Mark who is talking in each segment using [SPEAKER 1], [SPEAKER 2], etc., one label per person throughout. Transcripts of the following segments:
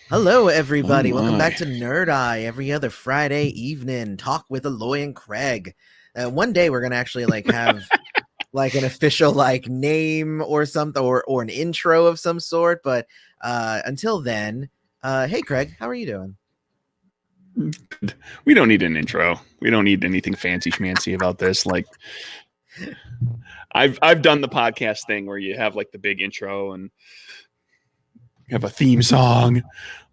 [SPEAKER 1] Hello,
[SPEAKER 2] Oh
[SPEAKER 1] everybody. Welcome back
[SPEAKER 2] my.
[SPEAKER 1] to NerdEye. Every other Friday evening, talk with Aloy and Craig. One day we're gonna actually have an official name or something, or an intro of some sort. But until then, hey Craig, how are you doing?
[SPEAKER 2] We don't need an intro. We don't need anything fancy schmancy about this. Like I've done the podcast thing where you have like the big intro and you have a theme song,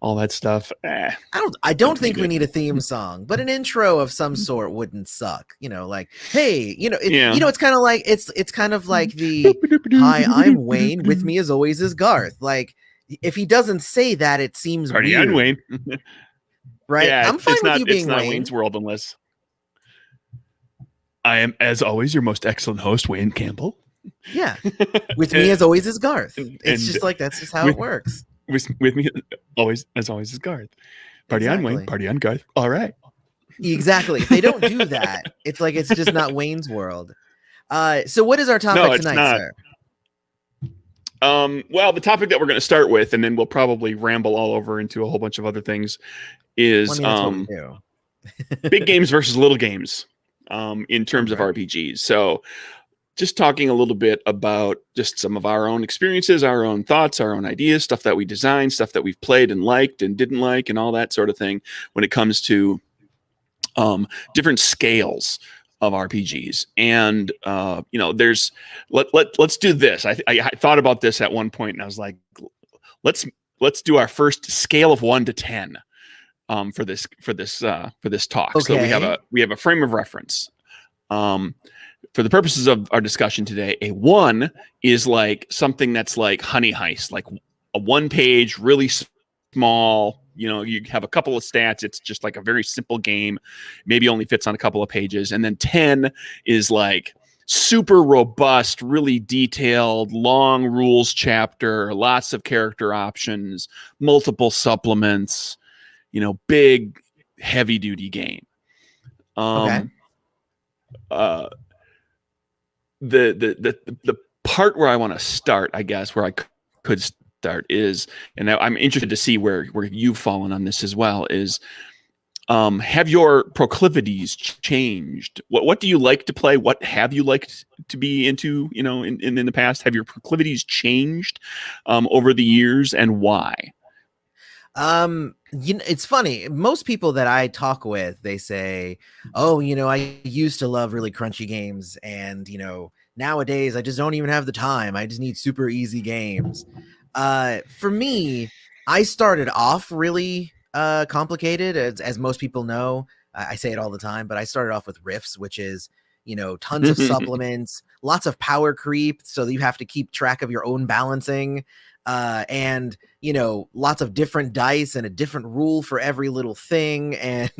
[SPEAKER 2] all that stuff.
[SPEAKER 1] I don't
[SPEAKER 2] Don't
[SPEAKER 1] think
[SPEAKER 2] need
[SPEAKER 1] we
[SPEAKER 2] it.
[SPEAKER 1] need a theme song, but an intro of some sort wouldn't suck. Hey,
[SPEAKER 2] Yeah.
[SPEAKER 1] it's kind of like it's kind of like the hi, I'm Wayne. With me as always is Garth. Like if he doesn't say that, it seems
[SPEAKER 2] Party on
[SPEAKER 1] weird.
[SPEAKER 2] Wayne.
[SPEAKER 1] Right?
[SPEAKER 2] Yeah,
[SPEAKER 1] I'm fine with you
[SPEAKER 2] it's
[SPEAKER 1] being
[SPEAKER 2] not Wayne's
[SPEAKER 1] Wayne.
[SPEAKER 2] World unless I am, as always, your most excellent host, Wayne Campbell.
[SPEAKER 1] Yeah. With me
[SPEAKER 2] and,
[SPEAKER 1] as always is Garth. It's
[SPEAKER 2] and
[SPEAKER 1] just like that's just how it
[SPEAKER 2] with,
[SPEAKER 1] works.
[SPEAKER 2] with me always as always is Garth. Party on Wayne,
[SPEAKER 1] Exactly.
[SPEAKER 2] party on Garth. All right.
[SPEAKER 1] Exactly. If they don't do that, it's like it's just not Wayne's World. So what is our
[SPEAKER 2] No,
[SPEAKER 1] topic
[SPEAKER 2] it's
[SPEAKER 1] tonight,
[SPEAKER 2] not.
[SPEAKER 1] sir?
[SPEAKER 2] Well, the topic that we're going to start with, and then we'll probably ramble all over into a whole bunch of other things,
[SPEAKER 1] Well, I
[SPEAKER 2] is
[SPEAKER 1] mean, that's what we do.
[SPEAKER 2] big games versus little games in terms of
[SPEAKER 1] Okay.
[SPEAKER 2] RPGs. So, just talking a little bit about just some of our own experiences, our own thoughts, our own ideas, stuff that we designed, stuff that we've played and liked and didn't like, and all that sort of thing when it comes to different scales of RPGs. And there's let's do this. I thought about this at one point, and I was like, let's let's do our first scale of 1 to 10 for this talk, so that
[SPEAKER 1] Okay.
[SPEAKER 2] we have a frame of reference. Um, for the purposes of our discussion today, a 1 is like something that's like Honey Heist, like a 1 page, really small. You have a couple of stats. It's just like a very simple game, maybe only fits on a couple of pages. And then 10 is like super robust, really detailed, long rules chapter, lots of character options, multiple supplements, big, heavy duty game.
[SPEAKER 1] Okay.
[SPEAKER 2] Um, uh, the part where I want to start, I guess, where I could start is, and I'm interested to see where you've fallen on this as well, is have your proclivities changed? What do you like to play? What have you liked to be into, in the past? Have your proclivities changed over the years, and why?
[SPEAKER 1] It's funny. Most people that I talk with, they say, "Oh, I used to love really crunchy games, and nowadays I just don't even have the time. I just need super easy games." For me, I started off really complicated, as most people know. I say it all the time, but I started off with Rifts, which is tons of supplements, lots of power creep, so that you have to keep track of your own balancing, and lots of different dice and a different rule for every little thing. And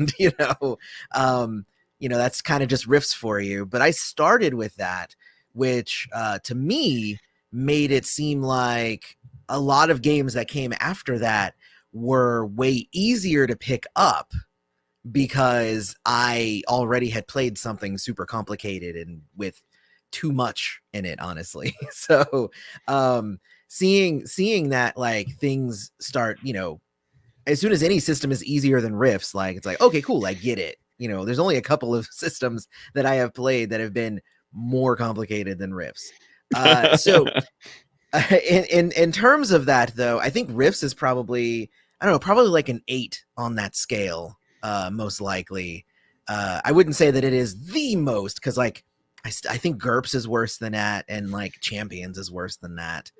[SPEAKER 1] that's kind of just Rifts for you. But I started with that, which to me made it seem like a lot of games that came after that were way easier to pick up because I already had played something super complicated and with too much in it, honestly. So seeing that things start, as soon as any system is easier than Rifts, it's like, okay, cool, I get it. There's only a couple of systems that I have played that have been more complicated than Rifts. So in terms of that, though, I think Rifts is probably, I don't know, probably like an 8 on that scale, most likely. I wouldn't say that it is the most, because I think GURPS is worse than that, and Champions is worse than that.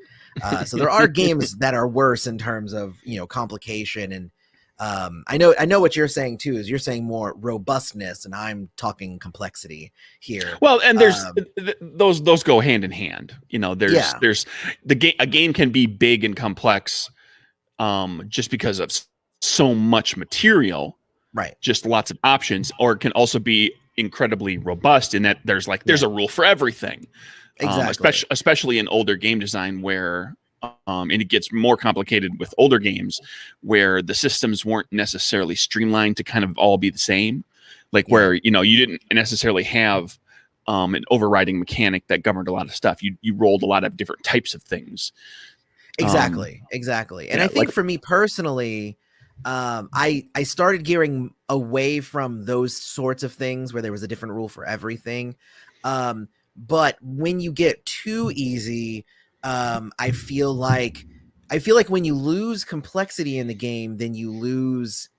[SPEAKER 1] So there are games that are worse in terms of complication, and I know what you're saying too. Is you're saying more robustness, and I'm talking complexity here.
[SPEAKER 2] Well, and there's
[SPEAKER 1] Um,
[SPEAKER 2] those go hand in hand.
[SPEAKER 1] yeah,
[SPEAKER 2] There's the game. A game can be big and complex, just because of so much material,
[SPEAKER 1] right,
[SPEAKER 2] just lots of options, or it can also be incredibly robust in that there's
[SPEAKER 1] yeah,
[SPEAKER 2] a rule for everything.
[SPEAKER 1] exactly,
[SPEAKER 2] Especially in older game design where and it gets more complicated with older games where the systems weren't necessarily streamlined to kind of all be the same, like
[SPEAKER 1] yeah.
[SPEAKER 2] where you didn't necessarily have an overriding mechanic that governed a lot of stuff. You rolled a lot of different types of things. um
[SPEAKER 1] Exactly, exactly. And
[SPEAKER 2] yeah,
[SPEAKER 1] I
[SPEAKER 2] like
[SPEAKER 1] think for me personally, I started gearing away from those sorts of things where there was a different rule for everything. But when you get too easy, I feel like when you lose complexity in the game, then you lose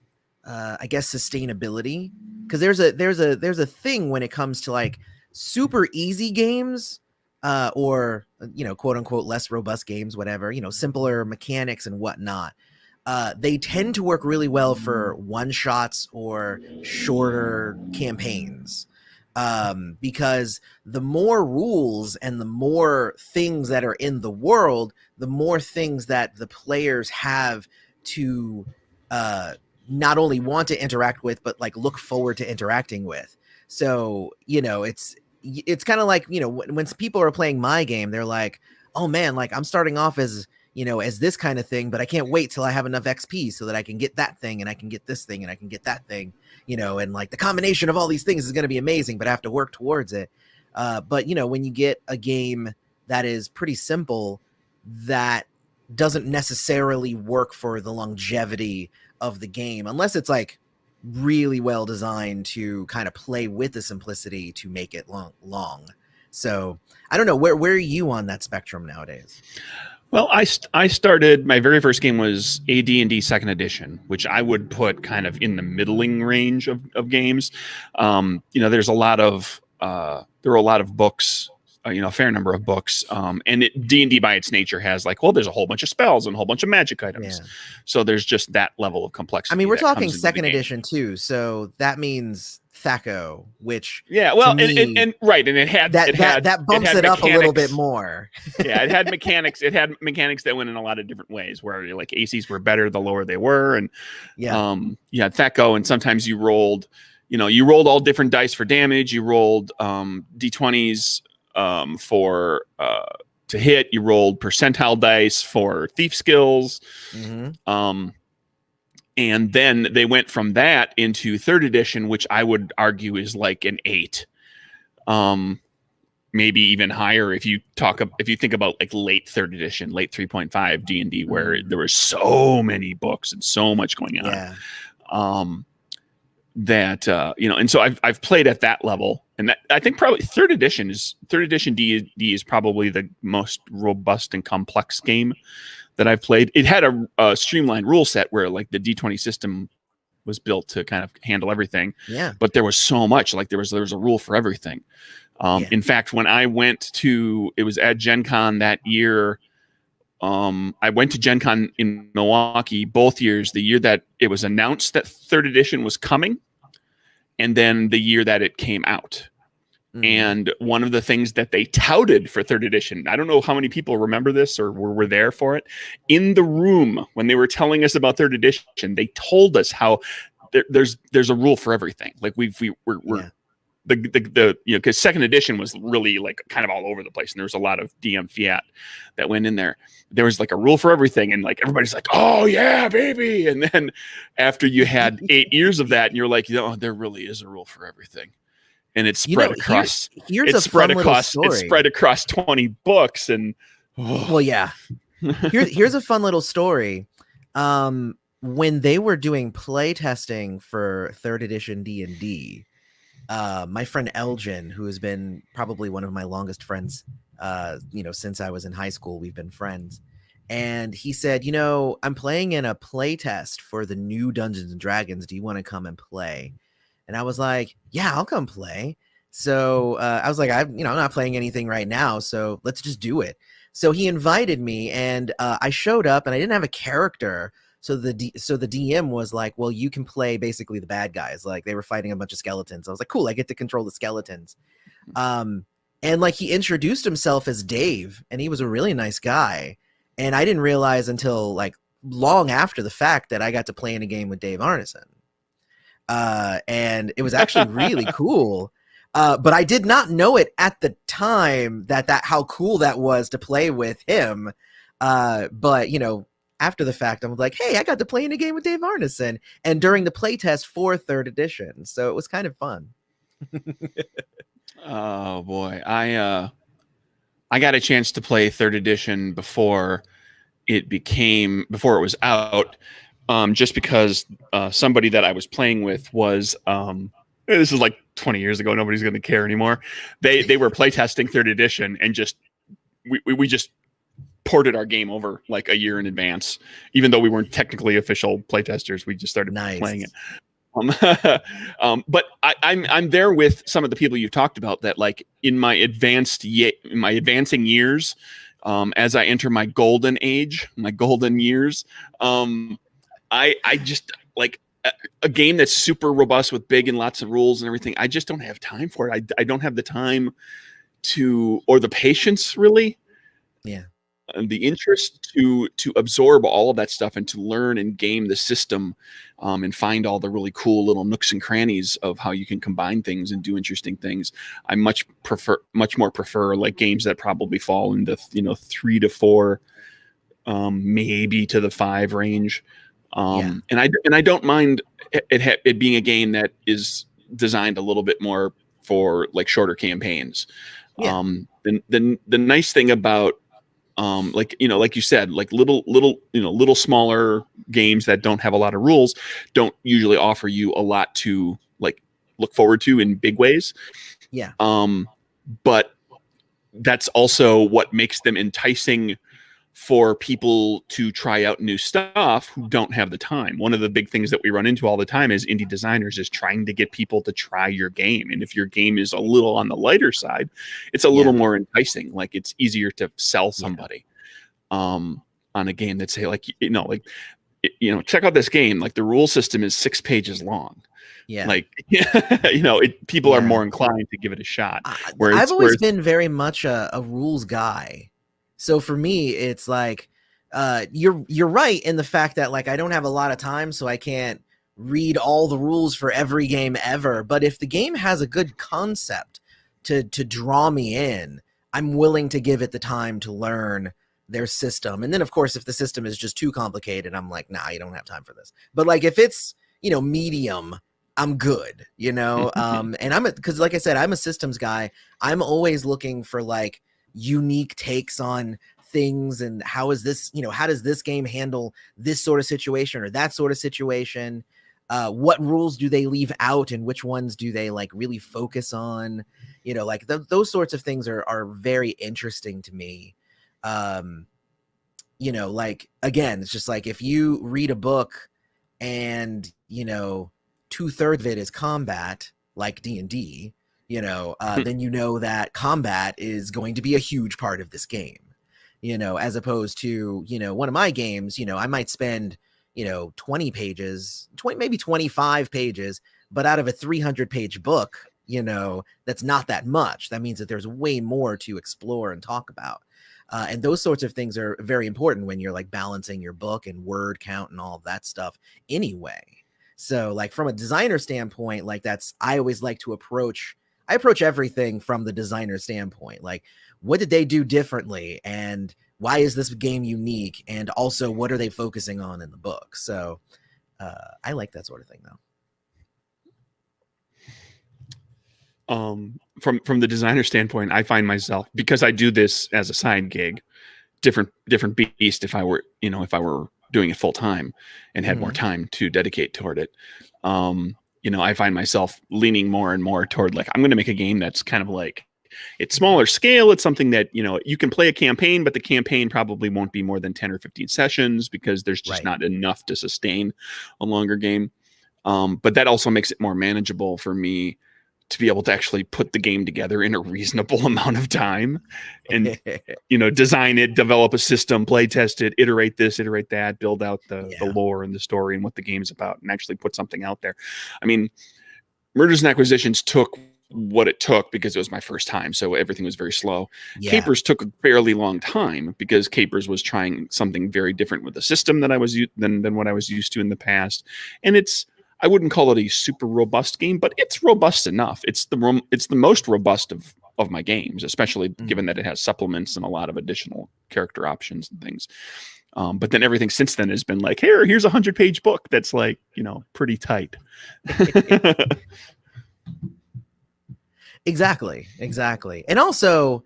[SPEAKER 1] I guess sustainability, because there's a thing when it comes to like super easy games, or quote unquote less robust games, whatever, simpler mechanics and whatnot. They tend to work really well for one shots or shorter campaigns, because the more rules and the more things that are in the world, the more things that the players have to uh, not only want to interact with, but like look forward to interacting with. So it's kind of like, when people are playing my game, they're like, oh man, like I'm starting off as as this kind of thing, but I can't wait till I have enough XP so that I can get that thing and I can get this thing and I can get that thing, and like the combination of all these things is going to be amazing, but I have to work towards it. But when you get a game that is pretty simple, that doesn't necessarily work for the longevity of the game, unless it's like really well designed to kind of play with the simplicity to make it long. So I don't know, where are you on that spectrum nowadays?
[SPEAKER 2] Well, I started, my very first game was AD&D Second Edition, which I would put kind of in the middling range of games. There's a lot of there are a lot of books, a fair number of books, and D&D by its nature has like, well, there's a whole bunch of spells and a whole bunch of magic items, so there's just that level of complexity.
[SPEAKER 1] I mean, we're talking second edition too, so that means THAC0, which
[SPEAKER 2] and right, and it had
[SPEAKER 1] that bumps it up a little bit more.
[SPEAKER 2] Yeah, it had mechanics. It had mechanics that went in a lot of different ways, where like ACs were better the lower they were, and THAC0, and sometimes you rolled all different dice for damage. You rolled d20s for to hit. You rolled percentile dice for thief skills.
[SPEAKER 1] Mm-hmm.
[SPEAKER 2] And then they went from that into third edition, which I would argue is like an 8, maybe even higher if you think about like late third edition, late 3.5 D&D, where there were so many books and so much going on. And so I've played at that level, and that, I think probably third edition D&D is probably the most robust and complex game that I've played. It had a streamlined rule set where like the D20 system was built to kind of handle everything.
[SPEAKER 1] Yeah.
[SPEAKER 2] But there was so much, like there was a rule for everything. In fact, when I went to, it was at Gen Con that year. I went to Gen Con in Milwaukee both years, the year that it was announced that third edition was coming, and then the year that it came out. And one of the things that they touted for third edition, I don't know how many people remember this or were there for it. In the room, when they were telling us about third edition, they told us how there's a rule for everything. Like we're because second edition was really like kind of all over the place, and there was a lot of DM fiat that went in there. There was like a rule for everything, and like everybody's like, "Oh yeah, baby!" And then after you had 8 years of that, and you're like, there really is a rule for everything. And it's spread across. It's spread across 20 books, and
[SPEAKER 1] well, yeah. Here's a fun little story. When they were doing play testing for third edition D&D, my friend Elgin, who has been probably one of my longest friends, since I was in high school, we've been friends. And he said, I'm playing in a play test for the new Dungeons and Dragons. Do you want to come and play? And I was like, yeah, I'll come play. So I was like, I'm not playing anything right now, so let's just do it. So he invited me, and I showed up, and I didn't have a character. So the DM was like, well, you can play basically the bad guys. Like they were fighting a bunch of skeletons. I was like, cool, I get to control the skeletons. And like he introduced himself as Dave, and he was a really nice guy. And I didn't realize until like long after the fact that I got to play in a game with Dave Arneson. And it was actually really cool. But I did not know it at the time that how cool that was to play with him. But after the fact, I'm like, hey, I got to play in a game with Dave Arneson, and during the playtest for third edition. So it was kind of fun.
[SPEAKER 2] Oh boy. I got a chance to play third edition before it was out. just because somebody that I was playing with was this is like 20 years ago. Nobody's going to care anymore. They were playtesting third edition and just we just ported our game over like a year in advance, even though we weren't technically official playtesters. We just started playing it. But I'm there with some of the people you've talked about that, like in my advancing years, as I enter my golden age, my golden years, I just like a game that's super robust with big and lots of rules and everything. I just don't have time for it. I don't have the time or the patience really.
[SPEAKER 1] Yeah.
[SPEAKER 2] And the interest to absorb all of that stuff and to learn and game the system, and find all the really cool little nooks and crannies of how you can combine things and do interesting things. I much more prefer like games that probably fall in the 3 to 4, maybe to the 5 range. And I don't mind it being a game that is designed a little bit more for like shorter campaigns.
[SPEAKER 1] Yeah.
[SPEAKER 2] The nice thing about like you said, like little smaller games that don't have a lot of rules don't usually offer you a lot to like look forward to in big ways.
[SPEAKER 1] Yeah.
[SPEAKER 2] But that's also what makes them enticing for people to try out new stuff who don't have the time. One of the big things that we run into all the time as indie designers is trying to get people to try your game. And if your game is a little on the lighter side, it's a little more enticing. Like it's easier to sell somebody on a game that say like, check out this game. Like the rule system is 6 pages long.
[SPEAKER 1] Yeah.
[SPEAKER 2] Like, people are more inclined to give it a shot.
[SPEAKER 1] I've always been very much a rules guy. So for me, it's like, you're right in the fact that like I don't have a lot of time, so I can't read all the rules for every game ever. But if the game has a good concept to draw me in, I'm willing to give it the time to learn their system. And then of course, if the system is just too complicated, I'm like, nah, you don't have time for this. But like if it's, medium, I'm good, and because like I said, I'm a systems guy. I'm always looking for like unique takes on things and how does this game handle this sort of situation or that sort of situation. What rules do they leave out and which ones do they like really focus on? Like those sorts of things are very interesting to me. Like again, it's just like if you read a book and 2/3 of it is combat, like D&D, then that combat is going to be a huge part of this game, as opposed to, one of my games, I might spend, 20 pages, maybe 25 pages, but out of a 300-page book, that's not that much. That means that there's way more to explore and talk about. And those sorts of things are very important when you're like balancing your book and word count and all of that stuff anyway. So like from a designer standpoint, like I always like to approach everything from the designer standpoint. Like, what did they do differently? And why is this game unique? And also, what are they focusing on in the book? So I like that sort of thing,
[SPEAKER 2] though. From the designer standpoint, I find myself, because I do this as a side gig, different beast if I were doing it full time and had more time to dedicate toward it. I find myself leaning more and more toward like, I'm going to make a game that's kind of like, it's smaller scale. It's something that, you can play a campaign, but the campaign probably won't be more than 10 or 15 sessions because there's just not enough to sustain a longer game. But that also makes it more manageable for me to be able to actually put the game together in a reasonable amount of time and, design it, develop a system, play test it, iterate this, iterate that, build out the lore and the story and what the game is about, and actually put something out there. I mean, Mergers and Acquisitions took what it took because it was my first time. So everything was very slow. Yeah. Capers took a fairly long time because Capers was trying something very different with the system than what I was used to in the past. And I wouldn't call it a super robust game, but it's robust enough. It's the most robust of my games, especially given that it has supplements and a lot of additional character options and things. But then everything since then has been like, here's a 100-page book that's like, pretty tight.
[SPEAKER 1] Exactly. And also,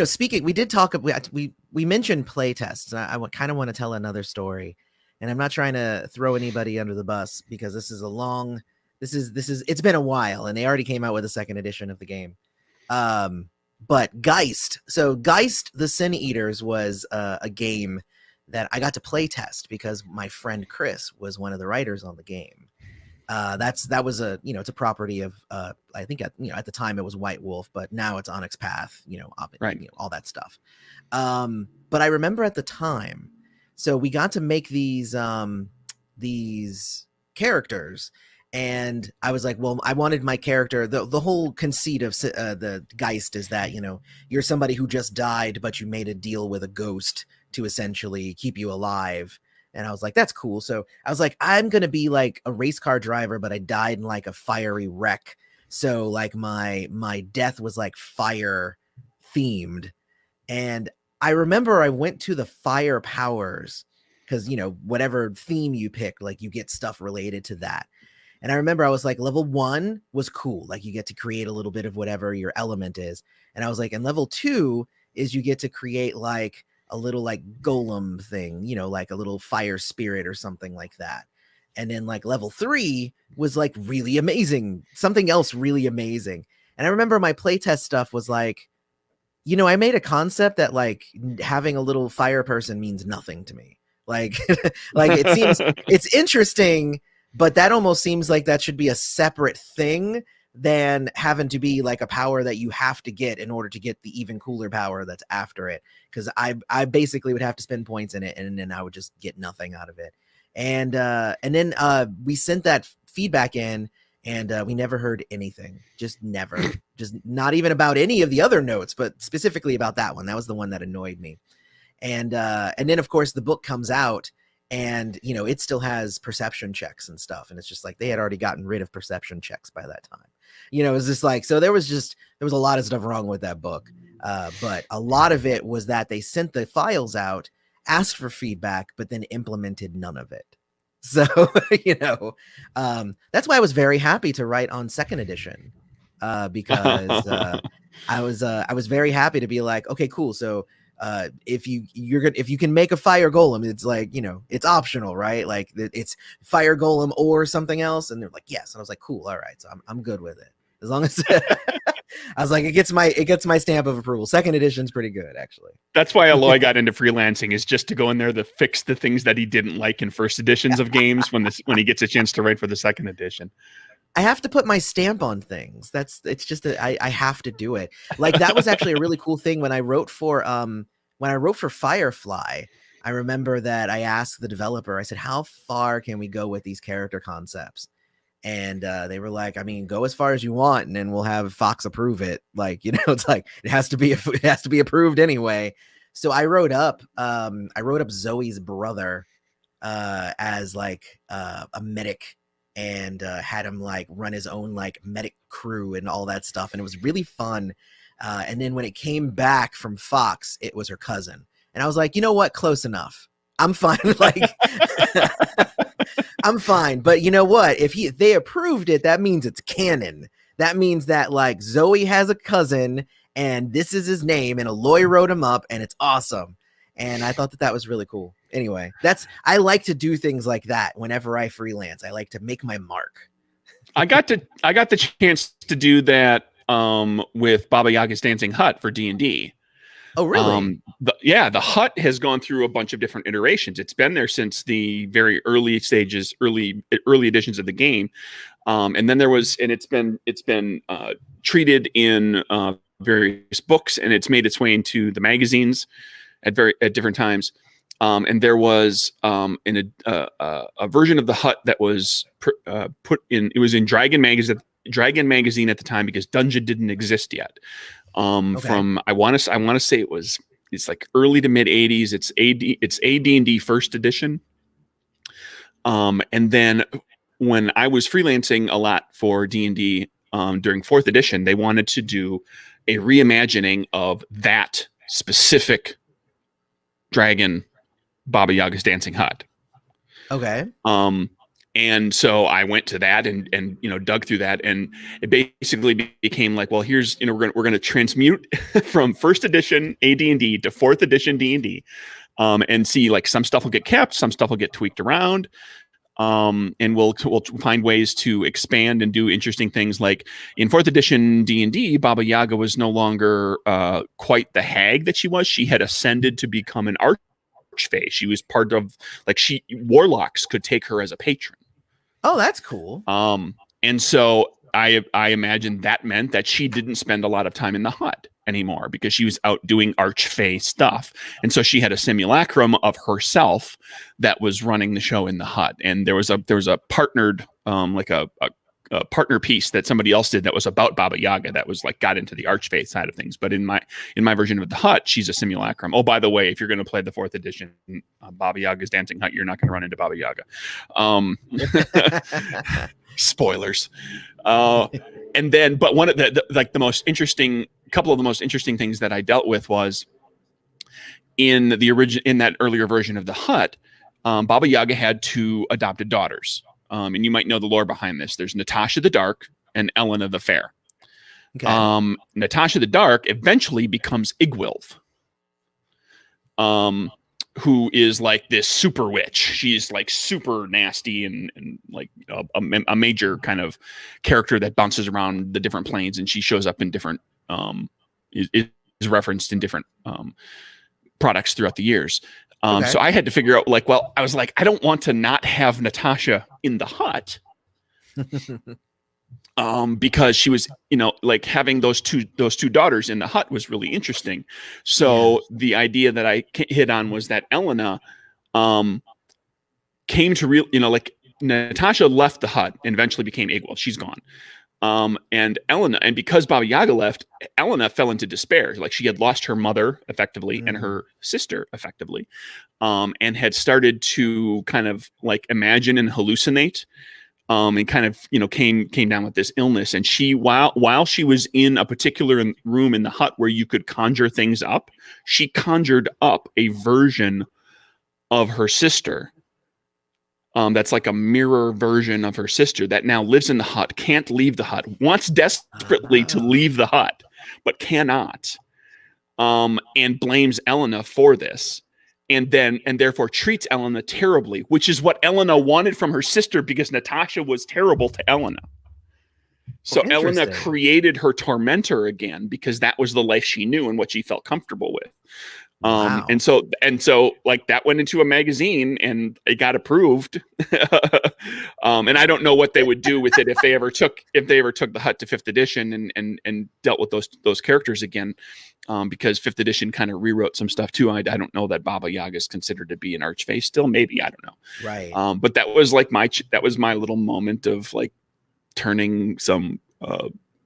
[SPEAKER 1] speaking, we did talk, we mentioned play tests. I kind of want to tell another story. and I'm not trying to throw anybody under the bus because this is a long, this is it's been a while, and they already came out with a second edition of the game. Um, but Geist, so Geist, the Sin Eaters was a game that I got to play test because my friend Chris was one of the writers on the game. That was a, it's a property of I think at the time it was White Wolf, but now it's Onyx Path,
[SPEAKER 2] Right.
[SPEAKER 1] all that stuff. But I remember at the time, so we got to make these characters, and I was like, well, I wanted my character. The whole conceit of the Geist is that you're somebody who just died, but you made a deal with a ghost to essentially keep you alive. And I was like, that's cool. So I was like, I'm going to be like a race car driver, but I died in like a fiery wreck. So like my death was like fire themed. And I remember I went to the fire powers because, whatever theme you pick, like you get stuff related to that. And I remember I was like, level 1 was cool. Like you get to create a little bit of whatever your element is. And I was like, and level 2 is you get to create like a little like golem thing, like a little fire spirit or something like that. And then like level 3 was like really amazing, something else really amazing. And I remember my playtest stuff was like, I made a concept that like having a little fire person means nothing to me. Like, like it seems it's interesting, but that almost seems like that should be a separate thing than having to be like a power that you have to get in order to get the even cooler power that's after it. Because I basically would have to spend points in it, and then I would just get nothing out of it. And then we sent that feedback in, and we never heard anything. Just never. Just not even about any of the other notes, but specifically about that one. That was the one that annoyed me. And then of course the book comes out, and it still has perception checks and stuff, and it's just like they had already gotten rid of perception checks by that time. It was just like, so there was a lot of stuff wrong with that book, but a lot of it was that they sent the files out, asked for feedback, but then implemented none of it. So that's why I was very happy to write on second edition, because I was very happy to be like, okay, cool, so if you can make a fire golem, it's like, it's optional, right? Like it's fire golem or something else. And they're like, yes. And I was like, cool. All right. So I'm good with it. As long as I was like, it gets my stamp of approval. Second edition's pretty good, actually.
[SPEAKER 2] That's why Aloy got into freelancing, is just to go in there to fix the things that he didn't like in first editions of games when he gets a chance to write for the second edition.
[SPEAKER 1] I have to put my stamp on things. It's just I have to do it. Like that was actually a really cool thing when I wrote for Firefly. I remember that I asked the developer, I said, how far can we go with these character concepts? And they were like, I mean, go as far as you want, and then we'll have Fox approve it. Like, it's like it has to be approved anyway. So I wrote up Zoe's brother as like a medic, and had him like run his own like medic crew and all that stuff, and it was really fun. And then when it came back from Fox, it was her cousin, and I was like, you know what, close enough, I'm fine. Like I'm fine, but you know what, if they approved it, that means it's canon. That means that like Zoe has a cousin, and this is his name, and Aloy wrote him up, and it's awesome. And I thought that was really cool. Anyway, I like to do things like that whenever I freelance. I like to make my mark.
[SPEAKER 2] I got the chance to do that with Baba Yaga's Dancing Hut for D&D.
[SPEAKER 1] Oh, really?
[SPEAKER 2] The hut has gone through a bunch of different iterations. It's been there since the very early stages, early editions of the game, and then it's been treated in various books, and it's made its way into the magazines at different times. And there was a version of the hut that was put in. It was in Dragon magazine at the time, because Dungeon didn't exist yet. Okay. From I want to say it's like early to mid 80s. It's AD&D first edition. And then when I was freelancing a lot for D&D during fourth edition, they wanted to do a reimagining of that specific dragon, Baba Yaga's Dancing Hut.
[SPEAKER 1] Okay.
[SPEAKER 2] And so I went to that and dug through that, and it basically became like, well, here's we're gonna transmute from first edition AD&D to fourth edition D&D, and see like some stuff will get kept, some stuff will get tweaked around. And we'll find ways to expand and do interesting things. Like in fourth edition D&D, Baba Yaga was no longer quite the hag that she was. She had ascended to become an archfey. She was part of like warlocks could take her as a patron.
[SPEAKER 1] Oh, that's cool.
[SPEAKER 2] And so I imagine that meant that she didn't spend a lot of time in the hut anymore because she was out doing archfey stuff. And so she had a simulacrum of herself that was running the show in the hut. And there was a partnered like a partner piece that somebody else did that was about Baba Yaga that was like got into the archfey side of things. But in my version of the hut, she's a simulacrum. Oh, by the way, if you're going to play the fourth edition Baba Yaga's Dancing Hut, you're not going to run into Baba Yaga. Spoilers. And then, but one of couple of the most interesting things that I dealt with was in that earlier version of the hut, Baba Yaga had two adopted daughters. And you might know the lore behind this. There's Natasha the Dark and Elena the Fair. Okay. Natasha the Dark eventually becomes Igwilf, who is like this super witch. She's like super nasty and like a major kind of character that bounces around the different planes, and she shows up in different is referenced in different products throughout the years. Okay. So I had to figure out I was like, I don't want to not have Natasha in the hut. Because she was, like having those two daughters in the hut was really interesting. So the idea that I hit on was that Elena came to like Natasha left the hut and eventually became Igwilf. She's gone. And Elena, and because Baba Yaga left, Elena fell into despair. Like she had lost her mother effectively and her sister effectively, and had started to kind of like imagine and hallucinate. And kind of, came down with this illness. And she, while she was in a particular room in the hut where you could conjure things up, she conjured up a version of her sister. That's like a mirror version of her sister that now lives in the hut, can't leave the hut, wants desperately to leave the hut, but cannot. And blames Elena for this. And therefore treats Elena terribly, which is what Elena wanted from her sister because Natasha was terrible to Elena. So Elena created her tormentor again because that was the life she knew and what she felt comfortable with. Wow. And so like that went into a magazine and it got approved. And I don't know what they would do with it if they ever took the hut to fifth edition and dealt with those characters again. Because fifth edition kind of rewrote some stuff too. I don't know that Baba Yaga is considered to be an archfey still. Maybe, I don't know.
[SPEAKER 1] Right.
[SPEAKER 2] But that was like my little moment of like turning some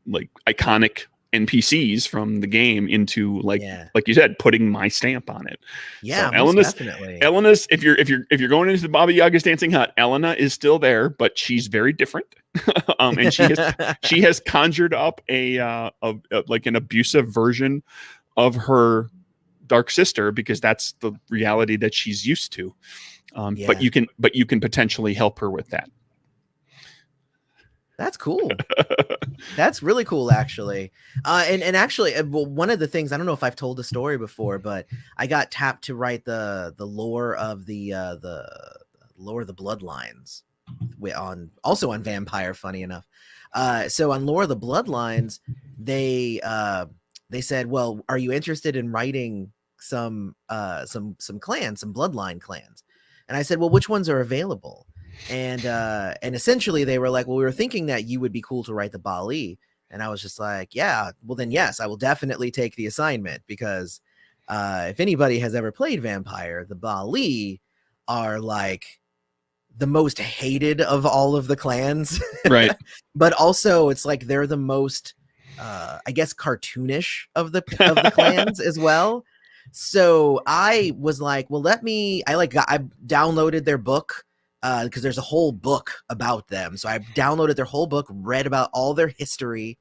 [SPEAKER 2] like iconic NPCs from the game into like you said, putting my stamp on it.
[SPEAKER 1] Yeah,
[SPEAKER 2] so
[SPEAKER 1] definitely.
[SPEAKER 2] Elena's if you're going into the Baba Yaga's Dancing Hut, Elena is still there, but she's very different. And she has conjured up a like an abusive version of her dark sister because that's the reality that she's used to. But you can potentially help her with that.
[SPEAKER 1] That's cool. That's really cool, actually. And actually, one of the things, I don't know if I've told the story before, but I got tapped to write the lore of the lore of the Bloodlines also on Vampire, funny enough. So on Lore of the Bloodlines, they said, well, are you interested in writing some clans, some bloodline clans? And I said, well, which ones are available? And essentially they were like, well, we were thinking that you would be cool to write the Bali. And I was just like, yeah, well then, yes, I will definitely take the assignment because if anybody has ever played Vampire, the Bali are like the most hated of all of the clans.
[SPEAKER 2] Right.
[SPEAKER 1] But also it's like they're the most, I guess, cartoonish of the clans as well. So I was like, well, I downloaded their book. Because there's a whole book about them. So I downloaded their whole book, read about all their history,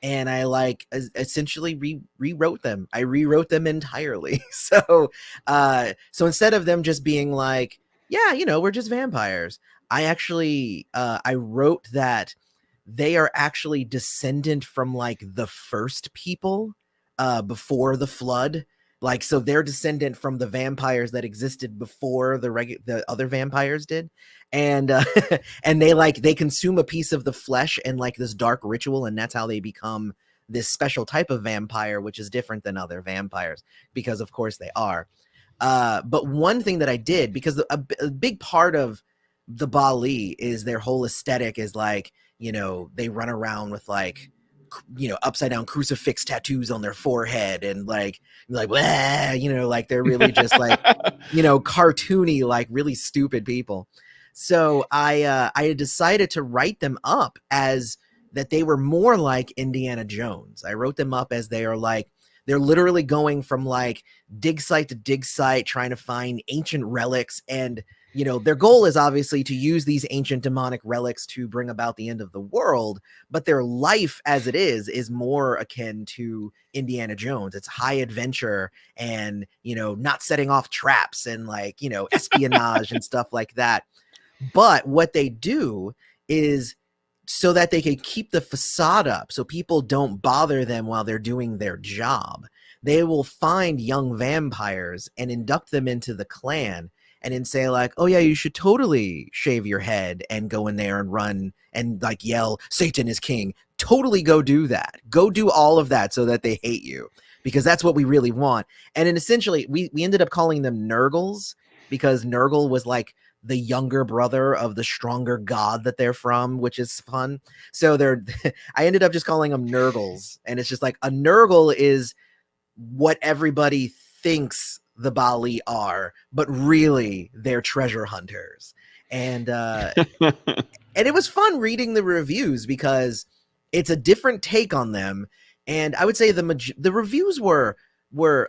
[SPEAKER 1] and I essentially rewrote them. I rewrote them entirely. So instead of them just being like, yeah, we're just vampires, I actually I wrote that they are actually descendant from like the first people before the flood. Like, so they're descendant from the vampires that existed before the other vampires did. And and they consume a piece of the flesh and like this dark ritual, and that's how they become this special type of vampire, which is different than other vampires, because of course they are. But one thing that I did, because a big part of the Bali is their whole aesthetic is like, they run around with like, upside down crucifix tattoos on their forehead, and like, like they're really just like, cartoony, like really stupid people. So I had decided to write them up as that they were more like Indiana Jones. I wrote them up as they're literally going from like dig site to dig site, trying to find ancient relics. And, their goal is obviously to use these ancient demonic relics to bring about the end of the world. But their life as it is more akin to Indiana Jones. It's high adventure and, not setting off traps and like, espionage and stuff like that. But what they do is so that they can keep the facade up so people don't bother them while they're doing their job. They will find young vampires and induct them into the clan and then say like, oh yeah, you should totally shave your head and go in there and run and like yell, Satan is king. Totally go do that. Go do all of that so that they hate you, because that's what we really want. And then essentially we ended up calling them Nurgles, because Nurgle was like the younger brother of the stronger god that they're from, which is fun. So I ended up just calling them Nurgles. And it's just like a Nurgle is what everybody thinks the Bali are, but really they're treasure hunters. And it was fun reading the reviews because it's a different take on them. And I would say the reviews were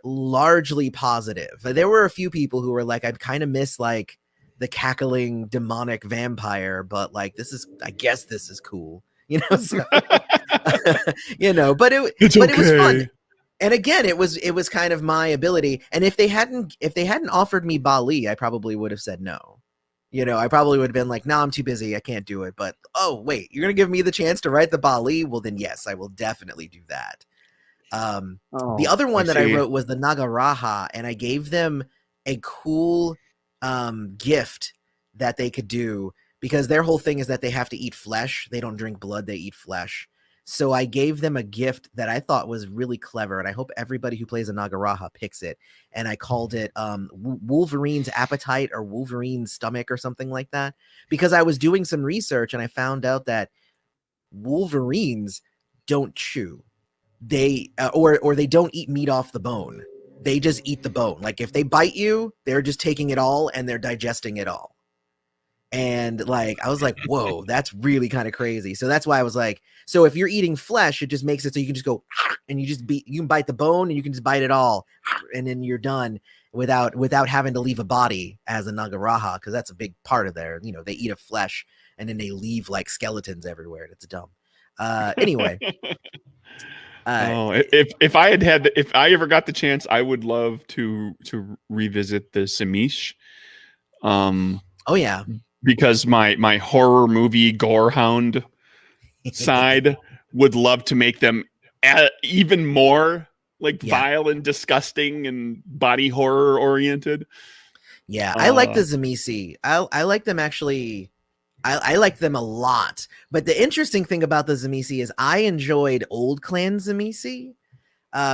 [SPEAKER 1] largely positive. There were a few people who were like, I kind of miss like the cackling demonic vampire, but like I guess this is cool, so, but
[SPEAKER 2] It's
[SPEAKER 1] it was fun.
[SPEAKER 2] okay.
[SPEAKER 1] And again, it was kind of my ability. And if they hadn't offered me Bali, I probably would have said no. I probably would have been like, nah, I'm too busy, I can't do it. But oh wait, you're gonna give me the chance to write the Bali? Well then yes, I will definitely do that. The other one that I wrote was the Nagaraha, and I gave them a cool gift that they could do, because their whole thing is that they have to eat flesh. They don't drink blood, they eat flesh. So I gave them a gift that I thought was really clever, and I hope everybody who plays a Nagaraha picks it. And I called it Wolverine's Appetite or Wolverine's Stomach or something like that, because I was doing some research and I found out that Wolverines don't chew. They or they don't eat meat off the bone. They just eat the bone. Like if they bite you, they're just taking it all and they're digesting it all. And like I was like, whoa, that's really kind of crazy. So that's why I was like, so if you're eating flesh, it just makes it so you can just go and you can bite the bone and you can just bite it all, and then you're done without having to leave a body as a Nagaraha, because that's a big part of their, they eat a flesh and then they leave like skeletons everywhere. It's dumb. Anyway.
[SPEAKER 2] If I ever got the chance, I would love to revisit the Samish.
[SPEAKER 1] Oh yeah,
[SPEAKER 2] because my horror movie gorehound side would love to make them even more like vile and disgusting and body horror oriented.
[SPEAKER 1] Yeah, I like the Zamisi. I like them actually. I like them a lot. But the interesting thing about the Zamisi is I enjoyed old clan Zamisi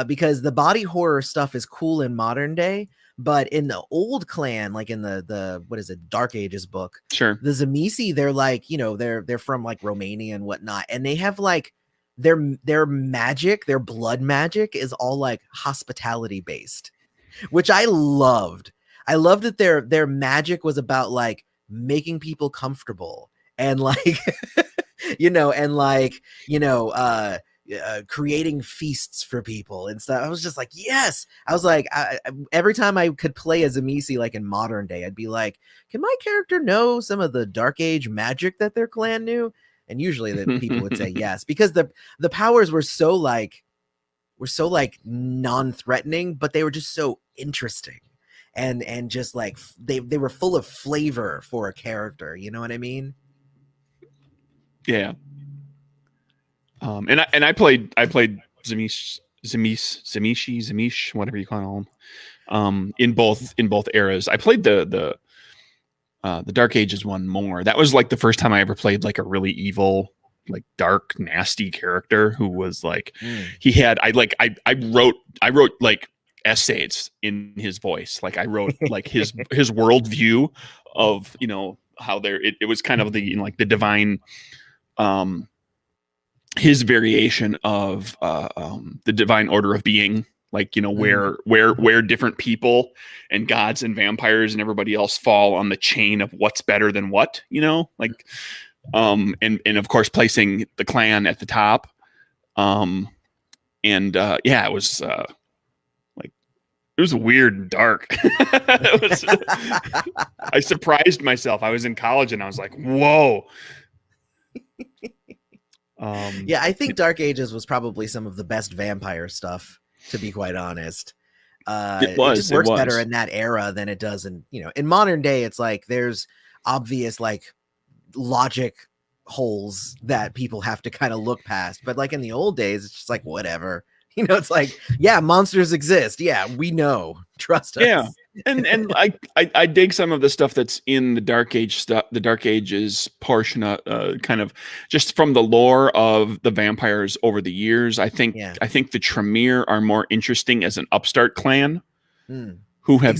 [SPEAKER 1] because the body horror stuff is cool in modern day. But in the old clan, like in the what is it, Dark Ages book,
[SPEAKER 2] sure,
[SPEAKER 1] the Zamisi, they're like, they're from like Romania and whatnot, and they have like their magic, their blood magic is all like hospitality based, which I loved. I loved that their magic was about like making people comfortable and like creating feasts for people and stuff. I was just like, yes. I was like, every time I could play as Zamisi like in modern day, I'd be like, can my character know some of the Dark Age magic that their clan knew? And usually the people would say yes, because the powers were so like non-threatening, but they were just so interesting. And just like they were full of flavor for a character, you know what I mean?
[SPEAKER 2] Yeah. And I played Zamish, whatever you call them, in both eras. I played the Dark Ages one more. That was like the first time I ever played like a really evil, like dark, nasty character who was like, he had, I wrote like essays in his voice. Like I wrote like his worldview of, you know, how it was kind of the, you know, like the divine, his variation of the divine order of being, like, you know, where different people and gods and vampires and everybody else fall on the chain of what's better than what, you know, like, and of course placing the clan at the top. Yeah, it was like, it was weird and dark. I surprised myself. I was in college and I was like, whoa.
[SPEAKER 1] Yeah, I think Dark Ages was probably some of the best vampire stuff, to be quite honest. It just works better in that era than it does in, you know, in modern day. It's like there's obvious like logic holes that people have to kind of look past, but like in the old days, it's just like whatever. You know, it's like, yeah, monsters exist. Yeah, we know. Trust us.
[SPEAKER 2] Yeah. And I dig some of the stuff that's in the Dark Age stuff, the Dark Ages portion, kind of just from the lore of the vampires over the years. I think the Tremere are more interesting as an upstart clan who have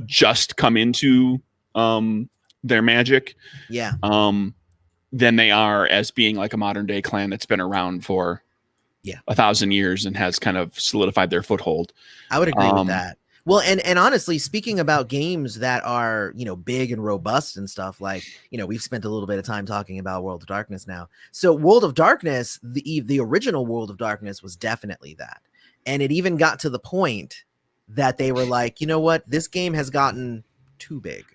[SPEAKER 2] just come into their magic.
[SPEAKER 1] Yeah.
[SPEAKER 2] Than they are as being like a modern day clan that's been around for 1,000 years and has kind of solidified their foothold.
[SPEAKER 1] I would agree with that. Well, and honestly, speaking about games that are, you know, big and robust and stuff, like, you know, we've spent a little bit of time talking about World of Darkness now. So World of Darkness, the original World of Darkness was definitely that. And it even got to the point that they were like, you know what, this game has gotten too big.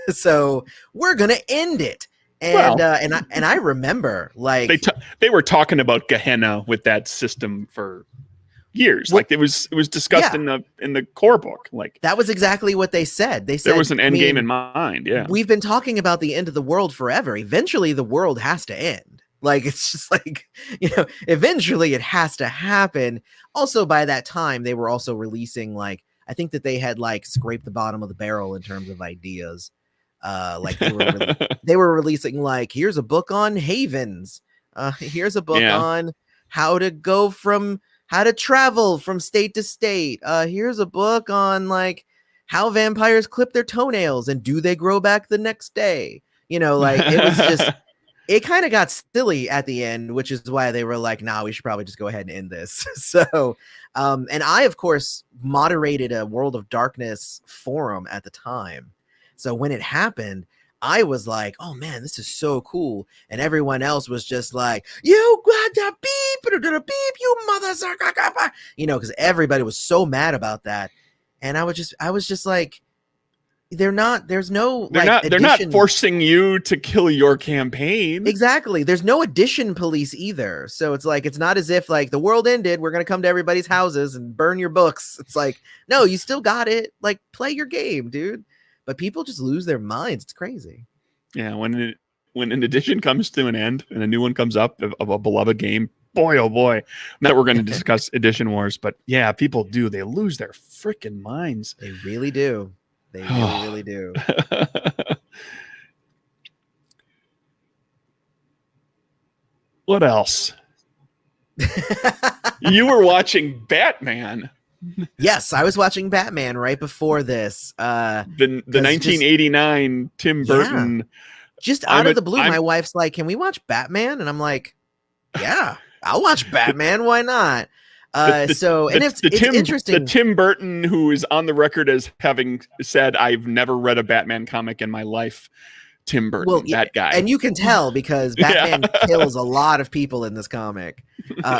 [SPEAKER 1] So we're going to end it. And I remember like
[SPEAKER 2] they were talking about Gehenna with that system for years. Like it was discussed in the core book. Like
[SPEAKER 1] that was exactly what they said. They said
[SPEAKER 2] there was an end game in mind. Yeah,
[SPEAKER 1] we've been talking about the end of the world forever. Eventually, the world has to end. Like it's just like, you know, eventually it has to happen. Also, by that time, they were also releasing like, I think that they had like scraped the bottom of the barrel in terms of ideas. Like they were releasing like, here's a book on havens. Here's a book on how to travel from state to state. Here's a book on like how vampires clip their toenails and do they grow back the next day? You know, like it was just, it kind of got silly at the end, which is why they were like, nah, we should probably just go ahead and end this. So, and I, of course, moderated a World of Darkness forum at the time. So when it happened, I was like, oh man, this is so cool. And everyone else was just like, you got the beep, you mother, you know, because everybody was so mad about that. And I was just like, they're not
[SPEAKER 2] forcing you to kill your campaign.
[SPEAKER 1] Exactly. There's no addition police either. So it's like, it's not as if like the world ended, we're going to come to everybody's houses and burn your books. It's like, no, you still got it. Like play your game, dude. But people just lose their minds. It's crazy.
[SPEAKER 2] Yeah, when an edition comes to an end and a new one comes up of a beloved game, boy, oh boy. That we're going to discuss edition wars, but yeah, people do. They lose their freaking minds.
[SPEAKER 1] They really do. They really do.
[SPEAKER 2] What else? You were watching Batman.
[SPEAKER 1] Yes, I was watching Batman right before this.
[SPEAKER 2] The 1989 Tim Burton.
[SPEAKER 1] Yeah. Just out of the blue, my wife's like, "Can we watch Batman?" And I'm like, "Yeah, I'll watch Batman. Why not?" It's interesting.
[SPEAKER 2] The Tim Burton, who is on the record as having said, "I've never read a Batman comic in my life." Tim Burton, that guy.
[SPEAKER 1] And you can tell because Batman kills a lot of people in this comic